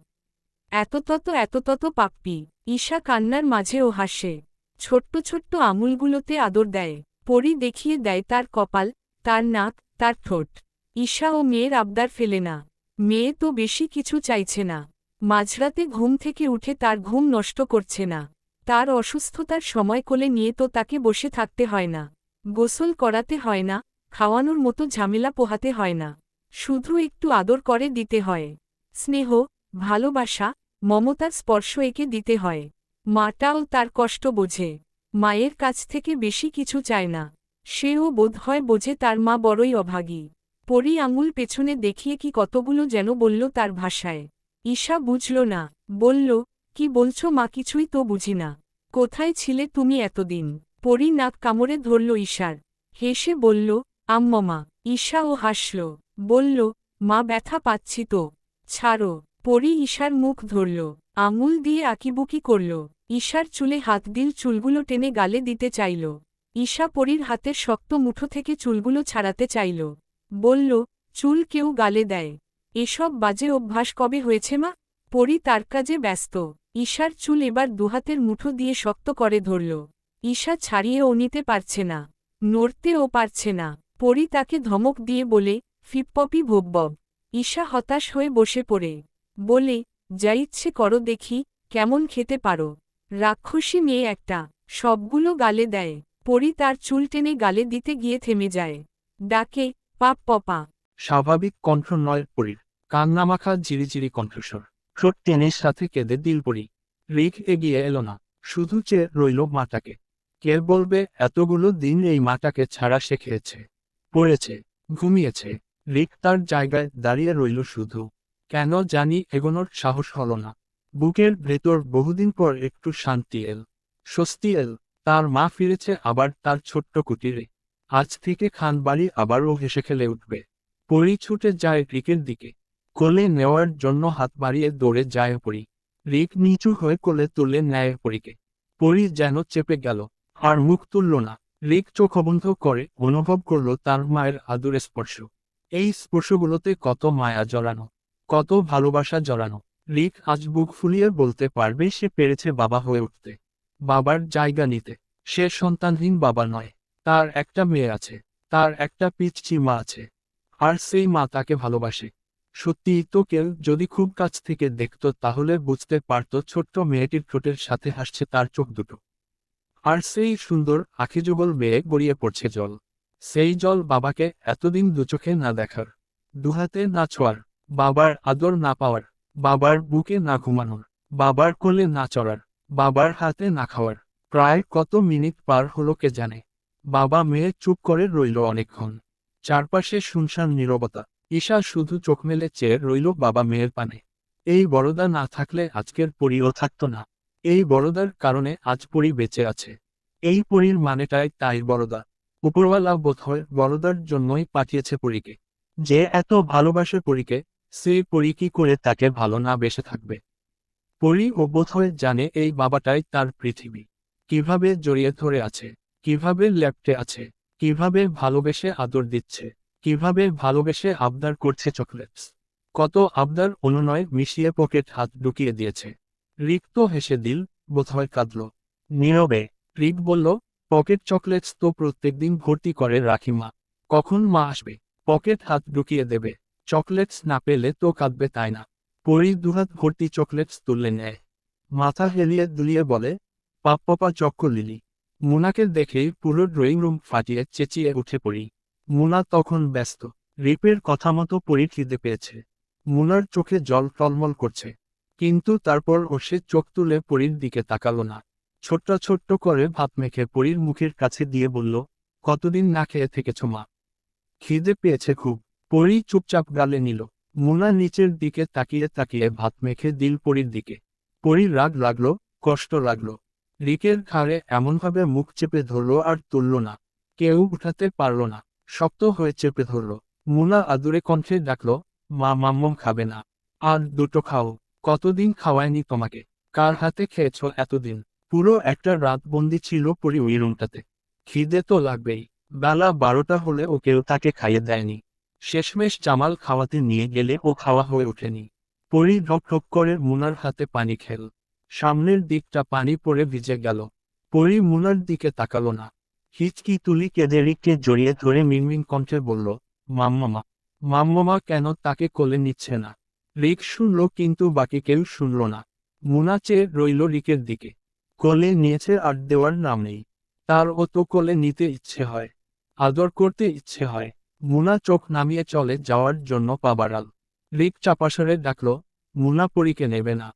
S1: এততত পাপ্পি। ঈশা কান্নার মাঝেও হাসে। ছোট্ট ছোট্ট আঙুলগুলোতে আদর দেয়। পরি দেখিয়ে দেয় তার কপাল, তার নাক, তার ঠোঁট। ঈশা ও মেয়ের আবদার ফেলে না। মেয়ে তো বেশি কিছু চাইছে না। মাঝরাতে ঘুম থেকে উঠে তার ঘুম নষ্ট করছে না। তার অসুস্থতার সময় কোলে নিয়ে তো তাকে বসে থাকতে হয় না। গোসল করাতে হয় না, খাওয়ানোর মতো ঝামেলা পোহাতে হয় না। শুধু একটু আদর করে দিতে হয়। স্নেহ, ভালোবাসা, মমতার স্পর্শ একে দিতে হয়। মাটাও তার কষ্ট বোঝে। মায়ের কাছ থেকে বেশি কিছু চায় না। সেও বোধ হয় বোঝে তার মা বড়ই অভাগী। পরি আঙুল পেছনে দেখিয়ে কি কতগুলো যেন বলল তার ভাষায়। ঈশা বুঝল না। বলল, কি বলছো মা? কিছুই তো বুঝি না। কোথায় ছিলে তুমি এতদিন? পরি নাক কামড়ে ধরল ঈশার। হেসে বলল, আম্মমা। ঈশাও হাসল। বলল, মা ব্যথা পাচ্ছি তো। ছাড়ো। পরি ঈশার মুখ ধরল। আঙুল দিয়ে আঁকিবুকি করল। ঈশার চুলে হাত দিল, চুলগুলো টেনে গালে দিতে চাইল। ঈশা পরীর হাতের শক্ত মুঠো থেকে চুলগুলো ছাড়াতে চাইল। বলল, চুল কেউ গালে দেয়, এসব বাজে অভ্যাস কবে হয়েছে মা? পরী তার কাজে ব্যস্ত। ঈশার চুল এবার দুহাতের মুঠো দিয়ে শক্ত করে ধরল। ঈশা ছাড়িয়েও নিতে পারছে না, নড়তেও পারছে না। পরী তাকে ধমক দিয়ে বলে, ফিপপপি ভোব্বব। ঈশা হতাশ হয়ে বসে পড়ে বলে, যা ইচ্ছে করো দেখি, কেমন খেতে পারো, রাক্ষসী মেয়ে একটা, সবগুলো গালে দেয়। পরী তার চুল টেনে গালে দিতে গিয়ে থেমে যায়। ডাকে, পাপ পপা।
S2: স্বাভাবিক কণ্ঠ নয় পরীর, কান্নামাখা ঝিরিঝিরি কণ্ঠস্বর। ঠোঁট টেনের সাথে কেঁদে দিল পরী। রিক এগিয়ে এলো না, শুধু চেয়ে রইল মাটাকে। কে বলবে এতগুলো দিন এই মাটাকে ছাড়া সে খেয়েছে, পড়েছে, ঘুমিয়েছে। রিক তার জায়গায় দাঁড়িয়ে রইল শুধু। কেন জানি এগোনোর সাহস হল না। বুকের ভেতর বহুদিন পর একটু শান্তি এল, স্বস্তি এল। তার মা ফিরেছে আবার তার ছোট্ট কুটিরে। আজ থেকে খানবাড়ি আবারও হেসে খেলে উঠবে। পরী ছুটে যায় রিকের দিকে, কোলে নেওয়ার জন্য হাত বাড়িয়ে দৌড়ে যায় পরী। রিক নিচু হয়ে কোলে তুলে নেয় পরীকে। পরী যেন চেপে গেল, আর মুখ তুলল না। রিক চোখ বন্ধ করে অনুভব করল তার মায়ের আদুরে স্পর্শ। এই স্পর্শগুলোতে কত মায়া জড়ানো, কত ভালোবাসা জড়ানো। রিক আজ বুক ফুলিয়ে বলতে পারবে সে পেরেছে বাবা হয়ে উঠতে, বাবার জায়গা নিতে। সে সন্তানহীন বাবা নয়, তার একটা মেয়ে আছে, তার একটা পিচ্চি মা আছে, আর সেই মা তাকে ভালোবাসে। সত্যিই তো কেউ যদি খুব কাছ থেকে দেখত তাহলে বুঝতে পারত ছোট্ট মেয়েটির ঠোঁটের সাথে হাসছে তার চোখ দুটো। আর সেই সুন্দর আখিযুগল বেয়ে গড়িয়ে পড়ছে জল। সেই জল বাবাকে এতদিন দুচোখে না দেখার, দুহাতে না ছোঁয়ার, বাবার আদর না পাওয়ার, বাবার বুকে না ঘুমানোর, বাবার কোলে না চড়ার, বাবার হাতে না খাওয়ার। প্রায় কত মিনিট পার হলো কে জানে। বাবা মেয়ে চুপ করে রইল অনেকক্ষণ। চারপাশে শুনশান নীরবতা। ঈশা শুধু চোখ মেলে চেয়ে রইল বাবা মেয়ের পানে। এই বড়দা না থাকলে আজকের পরীও থাকত না। এই বড়দার কারণে আজ পরী বেঁচে আছে। এই পরীর মানেটাই তাই বড়দা। উপরওয়ালা বোধহয় বড়দার জন্যই পাঠিয়েছে পরীকে। যে এত ভালোবাসে পরীকে, সেই পরী কি করে তাকে ভালো না বেসে থাকবে। পরী ও বোধহয় জানে এই বাবাটাই তার পৃথিবী। কিভাবে জড়িয়ে ধরে আছে, কিভাবে ল্যাপটে আছে, কিভাবে ভালোবেসে আদর দিচ্ছে, কিভাবে ভালোবেসে আবদার করছে চকলেটস। কত আবদার অনুনয় মিশিয়ে পকেট হাত ঢুকিয়ে দিয়েছে। রিক তো হেসে দিল, বোধহয় কাঁদল। নীরবে রিক বলল, পকেট চকলেটস তো প্রত্যেকদিন ভর্তি করে রাখি মা। কখন মা আসবে, পকেট হাত ঢুকিয়ে দেবে, চকলেটস না পেলে তো কাঁদবে তাই না? পরী দুহাত ভর্তি চকলেটস তুলে নেয়, মাথা হেলিয়ে দুলিয়ে বলে, পাপ্পা চক্ক লিলি। মুনাকে দেখেই পুরো ড্রয়িং রুম ফাটিয়ে চেঁচিয়ে উঠে পড়ি। মুনা তখন ব্যস্ত। রিপের কথা মতো পরী খিদে পেয়েছে। মুনার চোখে জল টলমল করছে, কিন্তু তারপর ও সে চোখ তুলে পরীর দিকে তাকালো না। ছোট্ট ছোট্ট করে ভাত মেখে পরীর মুখের কাছে দিয়ে বলল, কতদিন না খেয়ে থেকেছ মা? খিদে পেয়েছে খুব। পরী চুপচাপ গালে নিল। মুনা নিচের দিকে তাকিয়ে তাকিয়ে ভাত মেখে দিল পরীর দিকে। পরীর রাগ লাগলো, কষ্ট লাগলো। রিকের ঘাড়ে এমনভাবে মুখ চেপে ধরল আর তুলল না। কেউ উঠাতে পারল না, শক্ত হয়ে চেপে ধরল। মুনা আদুরে কণ্ঠে ডাকল, মা মাম্মম খাবে না? আর দুটো খাও। কতদিন খাওয়ায়নি তোমাকে? কার হাতে খেয়েছ এতদিন? পুরো একটা রাত বন্দি ছিল পরী ওই রুমটাতে। খিদে তো লাগবেই। বেলা 12টা হলে ও কেউ তাকে খাইয়ে দেয়নি। শেষমেশ জামাল খাওয়াতে নিয়ে গেলে ও খাওয়া হয়ে ওঠেনি। পরী ঢক ঢক করে মুনার হাতে পানি খেল। সামনের দিকটা পানি পড়ে ভিজে গেল। পরী মুনার দিকে তাকালো না। হিচকি তুলি কেঁদে রিককে জড়িয়ে ধরে মিনমিন কণ্ঠে বলল, মাম্মামা। মাম্মামা কেন তাকে কোলে নিচ্ছে না? রিক শুনল কিন্তু বাকি কেউ শুনল না। মুনা চেয়ে রইল রিকের দিকে। কোলে নিয়েছে আর দেওয়ার নাম নেই। তার ও তো কোলে নিতে ইচ্ছে হয়, আদর করতে ইচ্ছে হয়। মুনা চোখ নামিয়ে চলে যাওয়ার জন্য পা বাড়াল। রিক চাপাসরে ডাকল, মুনা পরীকে নেবে না?